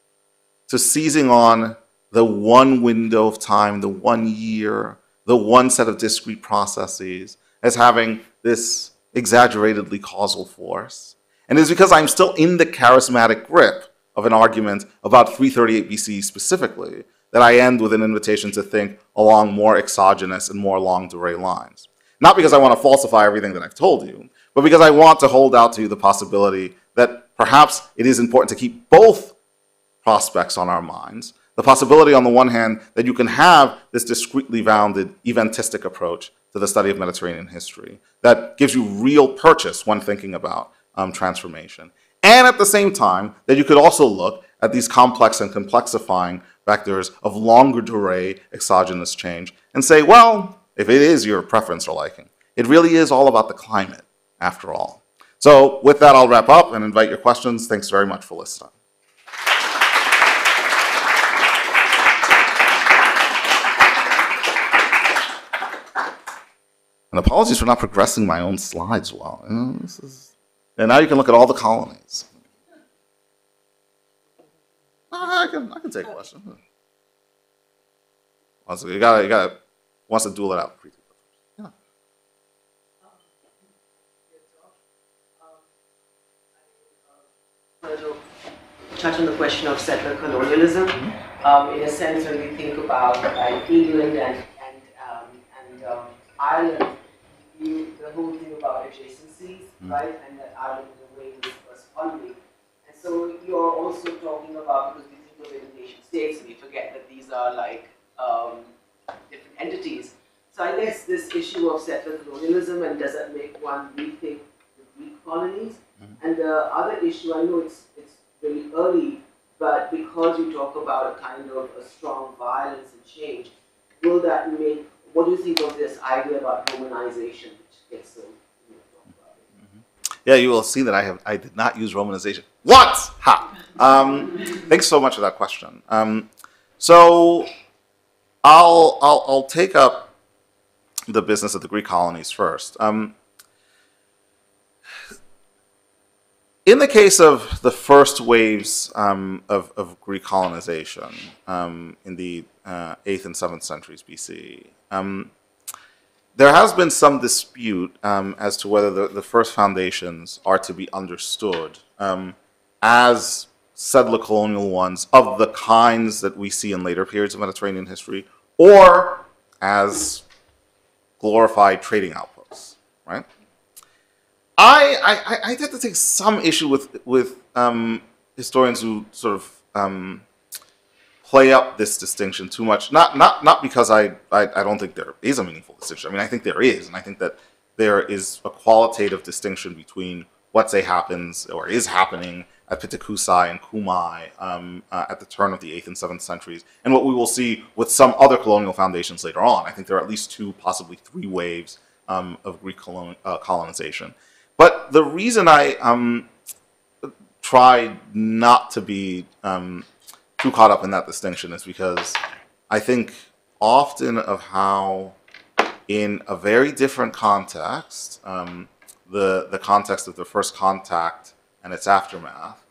to seizing on the one window of time, the 1 year, the one set of discrete processes as having this exaggeratedly causal force. And it's because I'm still in the charismatic grip of an argument about 338 BCE specifically that I end with an invitation to think along more exogenous and more longue durée lines. Not because I want to falsify everything that I've told you, but because I want to hold out to you the possibility that perhaps it is important to keep both prospects on our minds. The possibility, on the one hand, that you can have this discretely bounded eventistic approach to the study of Mediterranean history that gives you real purchase when thinking about transformation. And at the same time, that you could also look at these complex and complexifying vectors of longer durée exogenous change and say, well, if it is your preference or liking, it really is all about the climate, after all. So with that, I'll wrap up and invite your questions. Thanks very much for listening. And apologies for not progressing my own slides well. And now you can look at all the colonies. I can take a question. You gotta wants to duel it out. Yeah. Touch on the question of settler colonialism. In a sense, when we think about England and Ireland, the whole thing about adjacencies, right? And that Ireland in a way was first colony. And so you're also talking about, because we think of it in nation states, and we forget that these are like different entities. So I guess this issue of settler colonialism, and does that make one rethink the Greek colonies? And the other issue, I know it's very early, but because you talk about a kind of a strong violence and change, will that make, what do you think of this idea about Romanization, which gets so talked about it? Yeah, you will see that I did not use Romanization. What? Ha! Thanks so much for that question. So I'll take up the business of the Greek colonies first. In the case of the first waves of Greek colonization in the 8th and 7th centuries BCE, there has been some dispute as to whether the first foundations are to be understood as settler colonial ones of the kinds that we see in later periods of Mediterranean history, or as glorified trading outposts, right? I tend to take some issue with historians who sort of play up this distinction too much. Not because I don't think there is a meaningful distinction. I mean, I think there is, and I think that there is a qualitative distinction between what, say, happens or is happening at Pithecusae and Cumae at the turn of the 8th and 7th centuries, and what we will see with some other colonial foundations later on. I think there are at least 2, possibly 3 waves of Greek colonization. But the reason I try not to be too caught up in that distinction is because I think often of how in a very different context, the context of the first contact and its aftermath,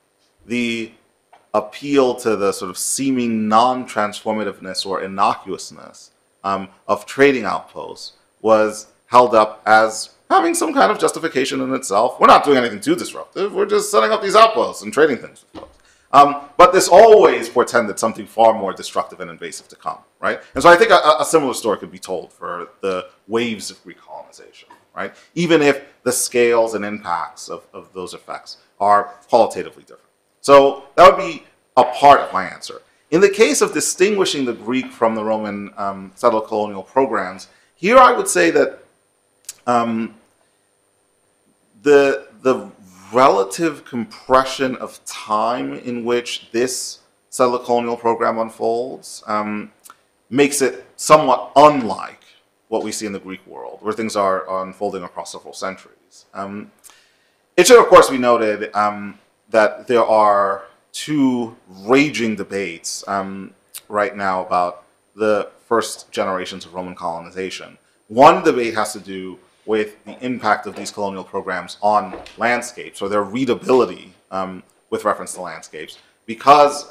the appeal to the sort of seeming non-transformativeness or innocuousness of trading outposts was held up as having some kind of justification in itself. We're not doing anything too disruptive. We're just setting up these outposts and trading things with folks. But this always portended something far more destructive and invasive to come, right? And so I think a similar story could be told for the waves of Greek colonization, right? Even if the scales and impacts of those effects are qualitatively different. So that would be a part of my answer. In the case of distinguishing the Greek from the Roman settler colonial programs, here I would say that the relative compression of time in which this settler colonial program unfolds makes it somewhat unlike what we see in the Greek world, where things are unfolding across several centuries. It should, of course, be noted that there are two raging debates right now about the first generations of Roman colonization. One debate has to do with the impact of these colonial programs on landscapes, or their readability with reference to landscapes, because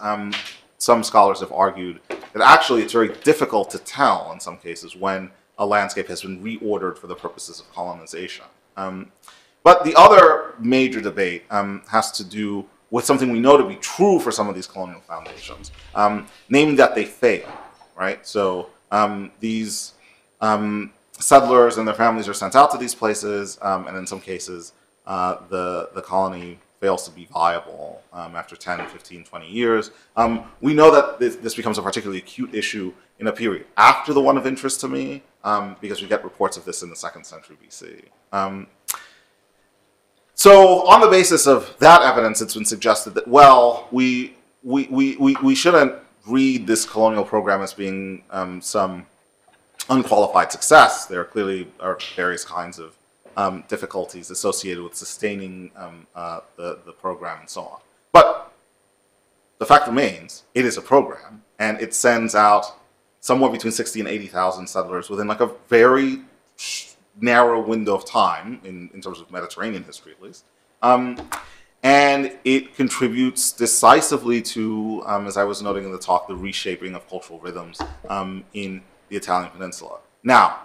some scholars have argued that actually it's very difficult to tell in some cases when a landscape has been reordered for the purposes of colonization. But the other major debate has to do with something we know to be true for some of these colonial foundations, namely that they fail, right? So these settlers and their families are sent out to these places, and in some cases, the colony fails to be viable after 10, 15, 20 years. We know that this becomes a particularly acute issue in a period after the one of interest to me, because we get reports of this in the 2nd century BC. So on the basis of that evidence, it's been suggested that, well, we shouldn't read this colonial program as being some unqualified success. There clearly are various kinds of difficulties associated with sustaining the program and so on. But the fact remains, it is a program, and it sends out somewhere between 60 and 80,000 settlers within like a very narrow window of time, in terms of Mediterranean history at least. And it contributes decisively to, as I was noting in the talk, the reshaping of cultural rhythms in the Italian peninsula. Now,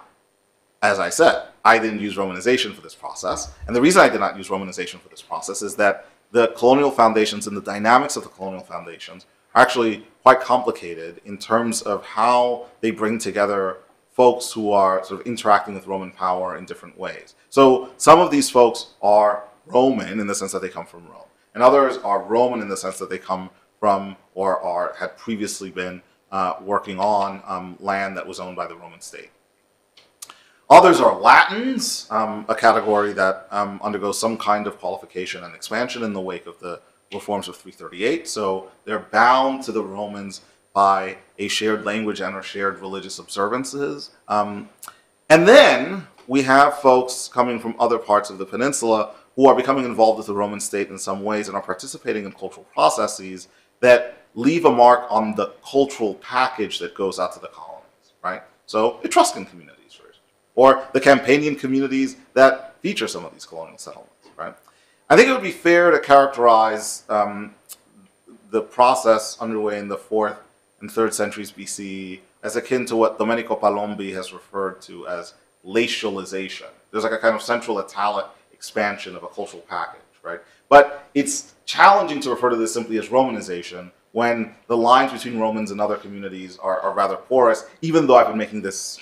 as I said, I didn't use Romanization for this process. And the reason I did not use Romanization for this process is that the colonial foundations and the dynamics of the colonial foundations are actually quite complicated in terms of how they bring together folks who are sort of interacting with Roman power in different ways. So some of these folks are Roman in the sense that they come from Rome, and others are Roman in the sense that they come from or had previously been working on land that was owned by the Roman state. Others are Latins, a category that undergoes some kind of qualification and expansion in the wake of the reforms of 338. So they're bound to the Romans by a shared language and or shared religious observances. And then we have folks coming from other parts of the peninsula who are becoming involved with the Roman state in some ways and are participating in cultural processes that leave a mark on the cultural package that goes out to the colonies, right? So Etruscan communities, for example, or the Campanian communities that feature some of these colonial settlements, right? I think it would be fair to characterize the process underway in the 4th and 3rd centuries BCE as akin to what Domenico Palombi has referred to as laicialization. There's like a kind of central italic expansion of a cultural package, right? But it's challenging to refer to this simply as Romanization when the lines between Romans and other communities are rather porous, even though I've been making this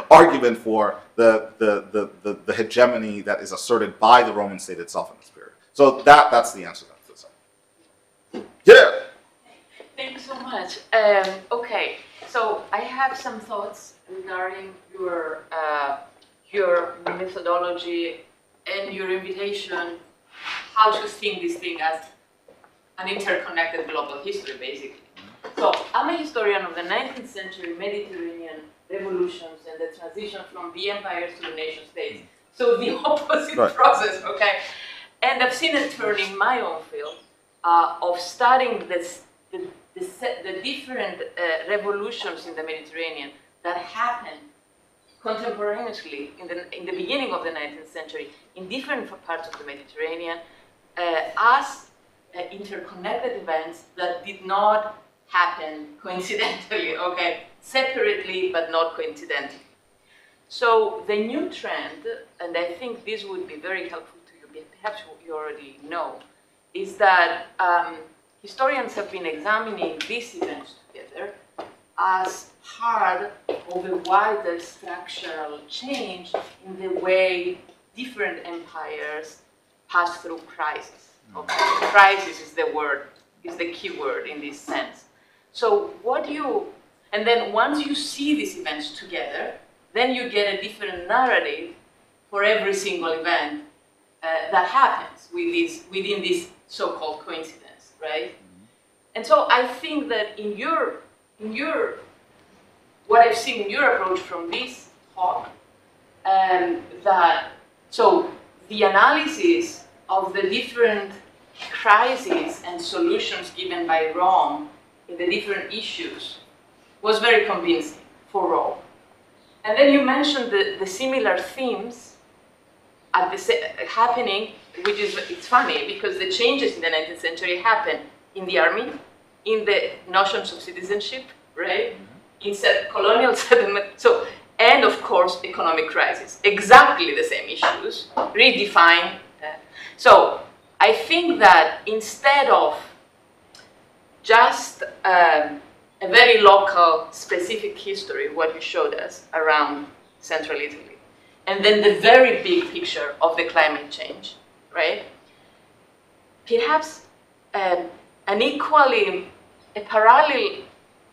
argument for the hegemony that is asserted by the Roman state itself in this period. So that's the answer to this. Yeah. Thank you so much. Okay, so I have some thoughts regarding your methodology and your invitation, how to think this thing as an interconnected global history, basically. So I'm a historian of the 19th century Mediterranean revolutions and the transition from the empires to the nation states. So the opposite process, okay? And I've seen a turn in my own field of studying the different revolutions in the Mediterranean that happened contemporaneously in the beginning of the 19th century in different parts of the Mediterranean as interconnected events that did not happen coincidentally, okay, separately but not coincidentally. So the new trend, and I think this would be very helpful to you, perhaps you already know, is that historians have been examining these events together as part of a wider structural change in the way different empires pass through crisis. Okay? Crisis is the word, is the key word in this sense. So and then once you see these events together, then you get a different narrative for every single event that happens within this so-called coincidence, right? And so I think that in what I've seen in your approach from this talk, so the analysis of the different crises and solutions given by Rome in the different issues was very convincing for Rome. And then you mentioned the similar themes happening, which is, it's funny because the changes in the 19th century happened in the army, in the notions of citizenship, right? In colonial settlement, and of course, economic crisis. Exactly the same issues, redefined. So I think that instead of just a very local, specific history, what you showed us around central Italy, and then the very big picture of the climate change, right? Perhaps a parallel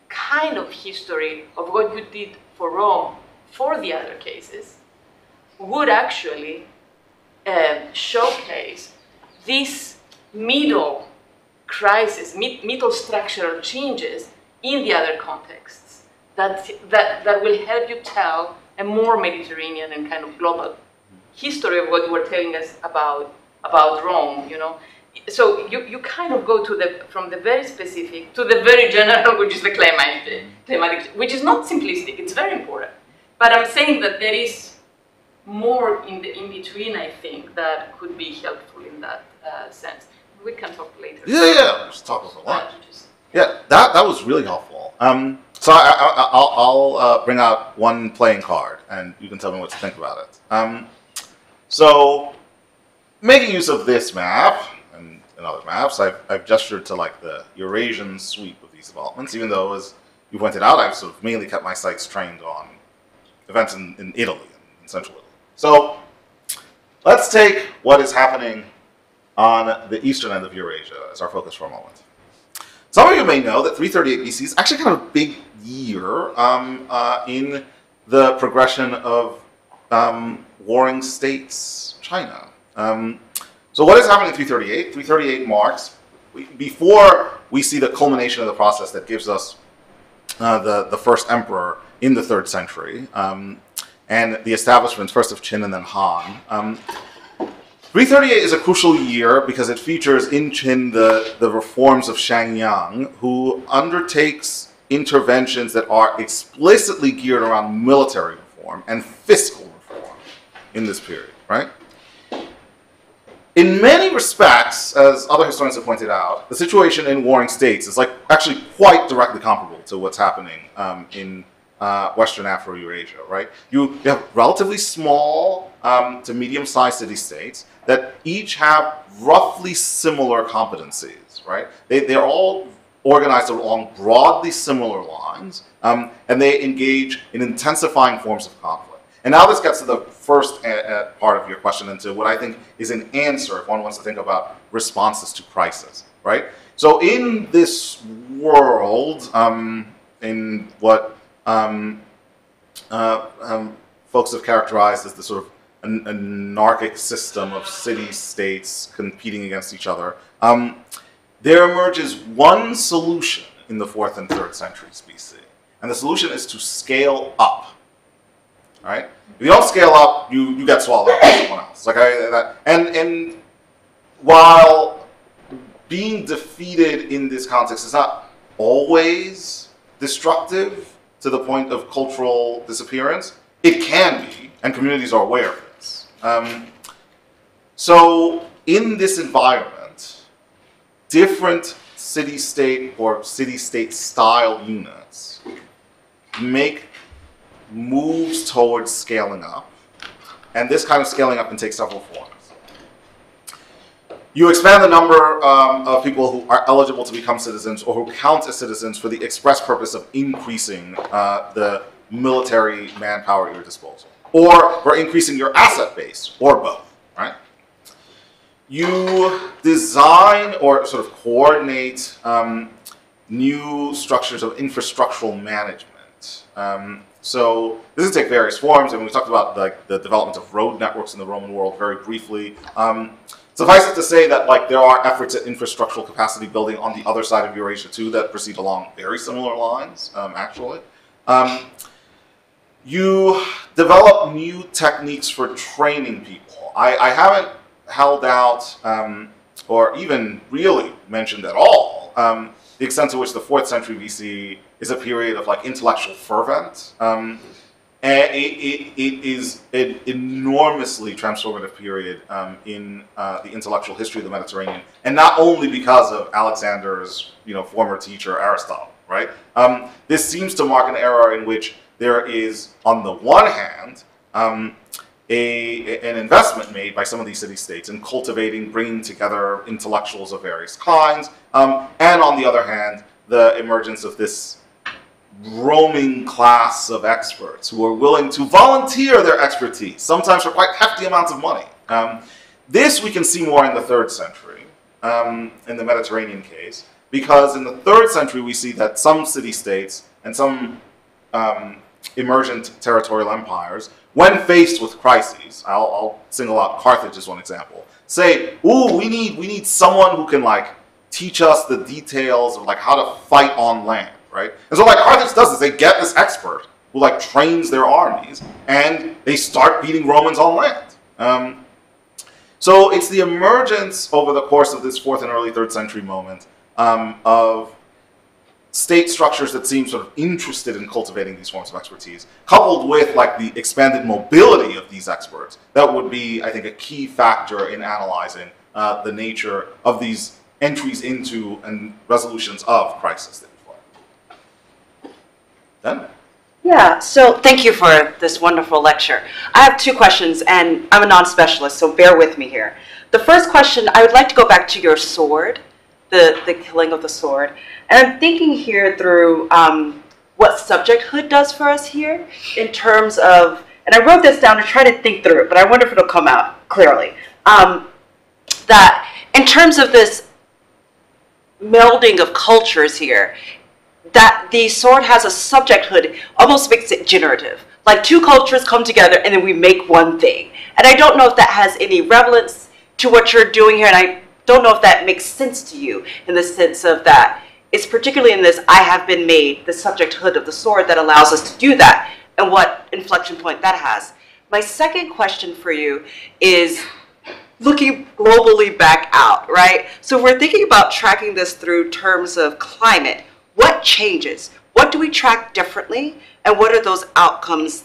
kind of history of what you did for Rome for the other cases would actually showcase this middle crisis, middle structural changes in the other contexts that will help you tell a more Mediterranean and kind of global history of what you were telling us about Rome, you know. So you kind of go from the very specific to the very general, which is the climatic, which is not simplistic, it's very important. But I'm saying that there is more in between, I think, that could be helpful in that sense. We can talk later. Yeah, let's talk about that. Yeah, that was really helpful. So I'll bring out one playing card, and you can tell me what to think about it. So, making use of this map and other maps, I've gestured to like the Eurasian sweep of these developments, even though, as you pointed out, I've sort of mainly kept my sights trained on events in Italy, in central Italy. So, let's take what is happening on the eastern end of Eurasia as our focus for a moment. Some of you may know that 338 BC is actually kind of a big year in the progression of warring states, China. So what is happening in 338? 338 marks, before we see the culmination of the process that gives us the first emperor in the 3rd century, and the establishment first of Qin and then Han. 338 is a crucial year because it features in Qin the reforms of Shangyang, who undertakes interventions that are explicitly geared around military reform and fiscal reform in this period, right? In many respects, as other historians have pointed out, the situation in warring states is like actually quite directly comparable to what's happening in Western Afro-Eurasia, right? You have relatively small to medium-sized city-states that each have roughly similar competencies, right? They're all organized along broadly similar lines, and they engage in intensifying forms of conflict. And now this gets to the first part of your question, and to what I think is an answer if one wants to think about responses to crisis, right? So in this world, in what folks have characterized as the sort of anarchic system of city-states competing against each other, there emerges one solution in the 4th and 3rd centuries BC. And the solution is to scale up. All right? If you don't scale up, you get swallowed up by someone else. And while being defeated in this context is not always destructive to the point of cultural disappearance, it can be, and communities are aware of this. So in this environment, different city-state or city-state style units make moves towards scaling up, and this kind of scaling up can take several forms. You expand the number of people who are eligible to become citizens or who count as citizens for the express purpose of increasing the military manpower at your disposal, or for increasing your asset base, or both, right? You design or sort of coordinate new structures of infrastructural management. So this can take various forms, and we talked about like the development of road networks in the Roman world very briefly. Suffice it to say that like there are efforts at infrastructural capacity building on the other side of Eurasia too that proceed along very similar lines, actually. You develop new techniques for training people. I haven't held out or even really mentioned at all the extent to which the 4th century BCE is a period of like intellectual fervent. And it is an enormously transformative period in the intellectual history of the Mediterranean, and not only because of Alexander's former teacher Aristotle, right? This seems to mark an era in which there is, on the one hand, an investment made by some of these city-states in cultivating, bringing together intellectuals of various kinds, and on the other hand, the emergence of this roaming class of experts who are willing to volunteer their expertise, sometimes for quite hefty amounts of money. This we can see more in the 3rd century, in the Mediterranean case, because in the 3rd century we see that some city-states and some emergent territorial empires, when faced with crises, I'll single out Carthage as one example, say, ooh, we need someone who can like teach us the details of like how to fight on land. Right? And so like Carthage does is they get this expert who like trains their armies and they start beating Romans on land. So it's the emergence over the course of this 4th and early 3rd century moment of state structures that seem sort of interested in cultivating these forms of expertise, coupled with like the expanded mobility of these experts, that would be, I think, a key factor in analyzing the nature of these entries into and resolutions of crisis. Then? Yeah, so thank you for this wonderful lecture. I have 2 questions, and I'm a non-specialist, so bear with me here. The first question, I would like to go back to your sword, the killing of the sword. And I'm thinking here through what subjecthood does for us here in terms of, and I wrote this down to try to think through it, but I wonder if it'll come out clearly. That in terms of this melding of cultures here, that the sword has a subjecthood almost makes it generative. Like 2 cultures come together and then we make one thing. And I don't know if that has any relevance to what you're doing here, and I don't know if that makes sense to you in the sense of that it's particularly in this I have been made, the subjecthood of the sword that allows us to do that, and what inflection point that has. My second question for you is looking globally back out, right? So if we're thinking about tracking this through terms of climate, what changes? What do we track differently? And what are those outcomes?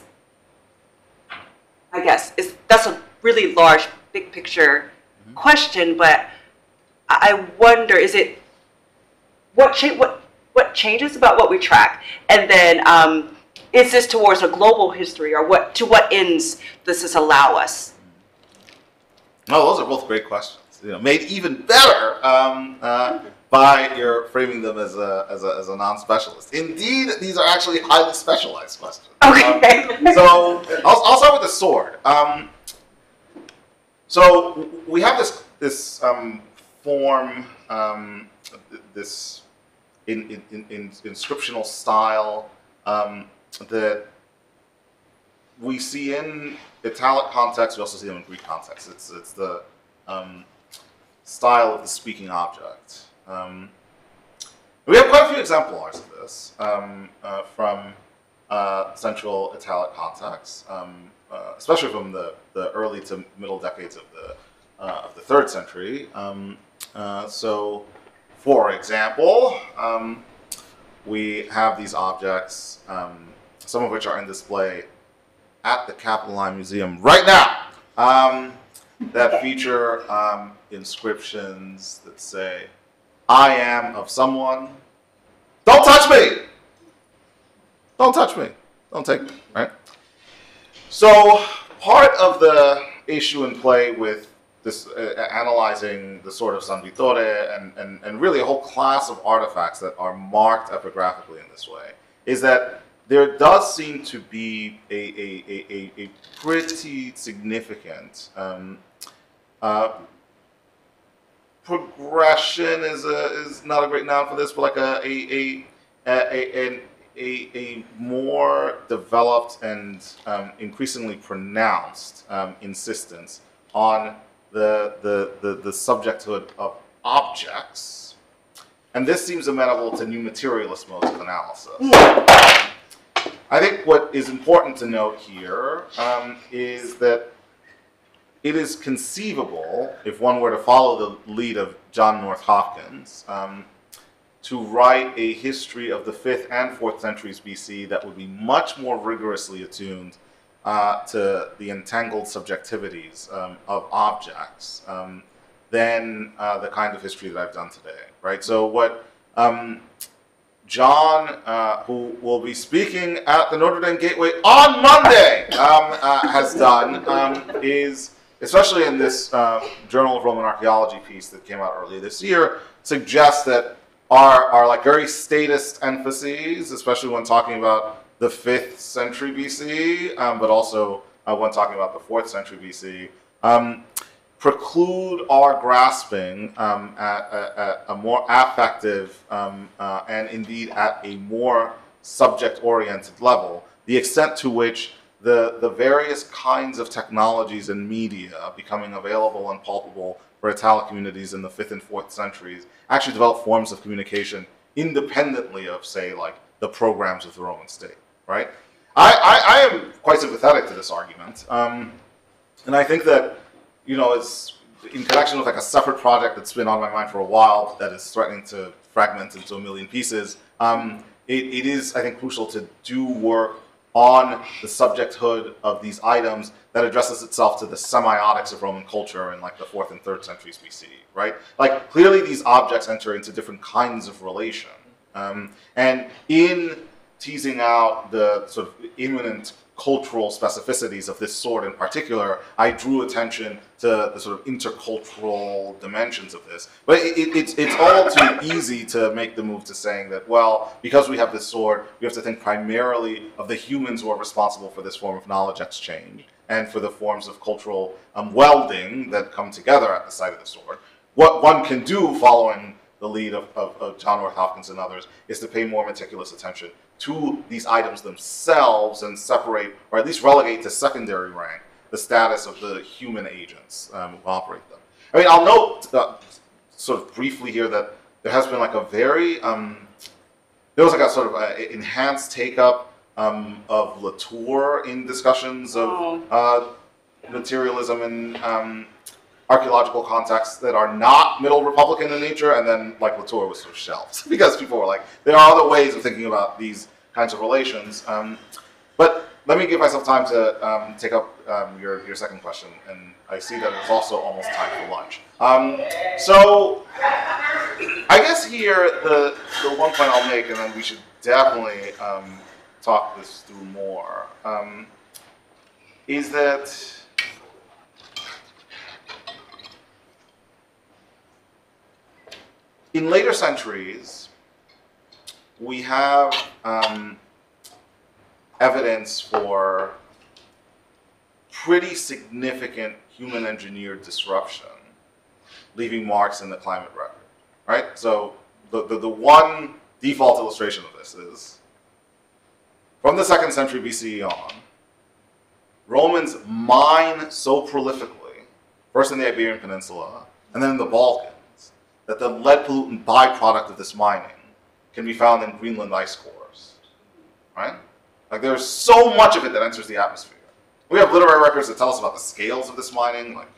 I guess that's a really large, big picture question, but I wonder, is it, what changes about what we track? And then is this towards a global history, or to what ends does this allow us? Oh, those are both great questions. Made even better by your framing them as a non-specialist. Indeed, these are actually highly specialized questions. Okay. So I'll start with the sword. So we have this form, this inscriptional style that we see in Italic context. We also see them in Greek context. It's the style of the speaking object. We have quite a few exemplars of this from Central Italic contexts, especially from the early to middle decades of the of the 3rd century. So, for example, we have these objects, some of which are in display at the Capitoline Museum right now, that feature inscriptions that say, "I am of someone. Don't touch me! Don't touch me. Don't take me," right? So part of the issue in play with this analyzing the sword of San Vittore and really a whole class of artifacts that are marked epigraphically in this way is that there does seem to be a pretty significant progression is not a great noun for this, but like a more developed and increasingly pronounced insistence on the subjecthood of objects, and this seems amenable to new materialist modes of analysis. I think what is important to note here is that it is conceivable, if one were to follow the lead of John North Hopkins, to write a history of the 5th and 4th centuries BC that would be much more rigorously attuned to the entangled subjectivities of objects than the kind of history that I've done today, right? So what John, who will be speaking at the Notre Dame Gateway on Monday, has done is, especially in this Journal of Roman Archaeology piece that came out earlier this year, suggests that are like very statist emphases, especially when talking about the 5th century BC, but also when talking about the 4th century BC, preclude our grasping at a more affective and indeed at a more subject-oriented level, the extent to which the various kinds of technologies and media becoming available and palpable for Italic communities in the 5th and 4th centuries actually developed forms of communication independently of, say, like the programs of the Roman state, right? I am quite sympathetic to this argument, and I think that, you know, it's in connection with like a separate project that's been on my mind for a while that is threatening to fragment into a million pieces. It is, I think, crucial to do work on the subjecthood of these items that addresses itself to the semiotics of Roman culture in like the 4th and 3rd centuries BC, right? Like clearly these objects enter into different kinds of relation. And in teasing out the sort of imminent cultural specificities of this sword in particular, I drew attention to the sort of intercultural dimensions of this. But it's all too easy to make the move to saying that, well, because we have this sword, we have to think primarily of the humans who are responsible for this form of knowledge exchange and for the forms of cultural welding that come together at the sight of the sword. What one can do, following the lead of John North Hopkins and others, is to pay more meticulous attention to these items themselves and separate, or at least relegate to secondary rank, the status of the human agents who operate them. I mean, I'll note sort of briefly here that there has been like a very, there was like a sort of enhanced take-up of Latour in discussions of materialism and archaeological contexts that are not Middle Republican in nature, and then like Latour was sort of shelved because people were like, there are other ways of thinking about these kinds of relations. But let me give myself time to take up your second question, and I see that it's also almost time for lunch. So I guess here the one point I'll make, and then we should definitely talk this through more, is that in later centuries, we have evidence for pretty significant human-engineered disruption, leaving marks in the climate record, right? So the one default illustration of this is, from the 2nd century BCE on, Romans mine so prolifically, first in the Iberian Peninsula, and then in the Balkans, that the lead pollutant byproduct of this mining can be found in Greenland ice cores, right? Like there's so much of it that enters the atmosphere. We have literary records that tell us about the scales of this mining, like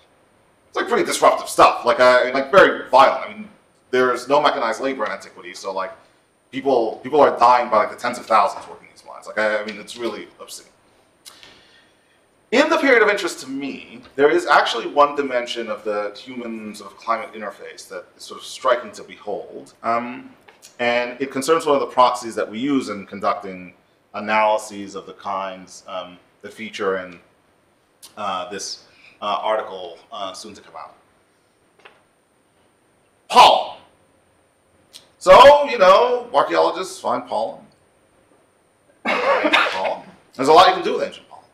like pretty disruptive stuff, like very violent. I mean, there's no mechanized labor in antiquity, so like people are dying by like the tens of thousands working these mines. Like I mean, it's really obscene. In the period of interest to me, there is actually one dimension of the human sort of climate interface that is sort of striking to behold, and it concerns one of the proxies that we use in conducting analyses of the kinds that feature in this article soon to come out. Pollen. So, you know, archaeologists find pollen. There's a lot you can do with ancient pollen.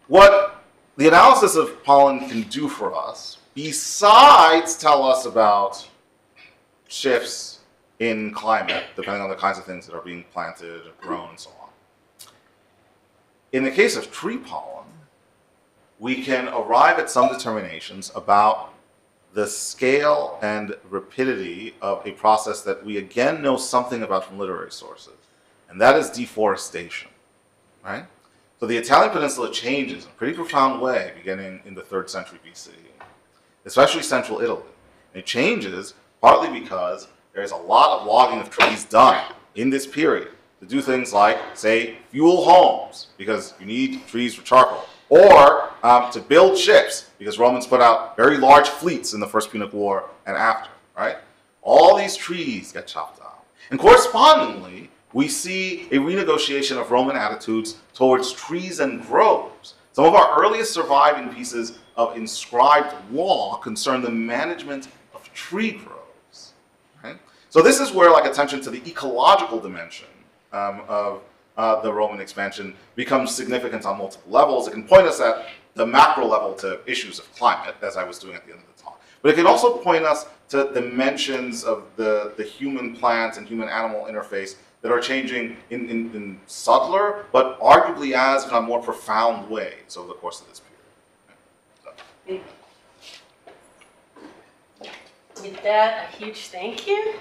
What the analysis of pollen can do for us, besides tell us about shifts in climate, depending on the kinds of things that are being planted, grown, and so on. In the case of tree pollen, we can arrive at some determinations about the scale and rapidity of a process that we again know something about from literary sources, and that is deforestation, right? So the Italian peninsula changes in a pretty profound way beginning in the 3rd century BCE, especially central Italy. And it changes partly because there's a lot of logging of trees done in this period to do things like, say, fuel homes, because you need trees for charcoal, or to build ships, because Romans put out very large fleets in the First Punic War and after, right? All these trees get chopped down. And correspondingly, we see a renegotiation of Roman attitudes towards trees and groves. Some of our earliest surviving pieces of inscribed law concern the management of tree groves. Right? So this is where attention to the ecological dimension of the Roman expansion becomes significant on multiple levels. It can point us at the macro level to issues of climate, as I was doing at the end of the talk. But it can also point us to dimensions of the human-plant and human-animal interface that are changing in subtler, but arguably as in a more profound ways over the course of this period. So. With that, a huge thank you.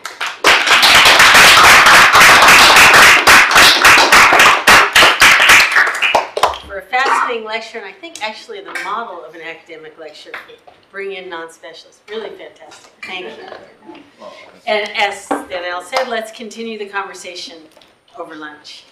For a fascinating lecture, and I think actually the model of an academic lecture, bring in non-specialists. Really fantastic. Thank you. And as Dan-el said, let's continue the conversation over lunch.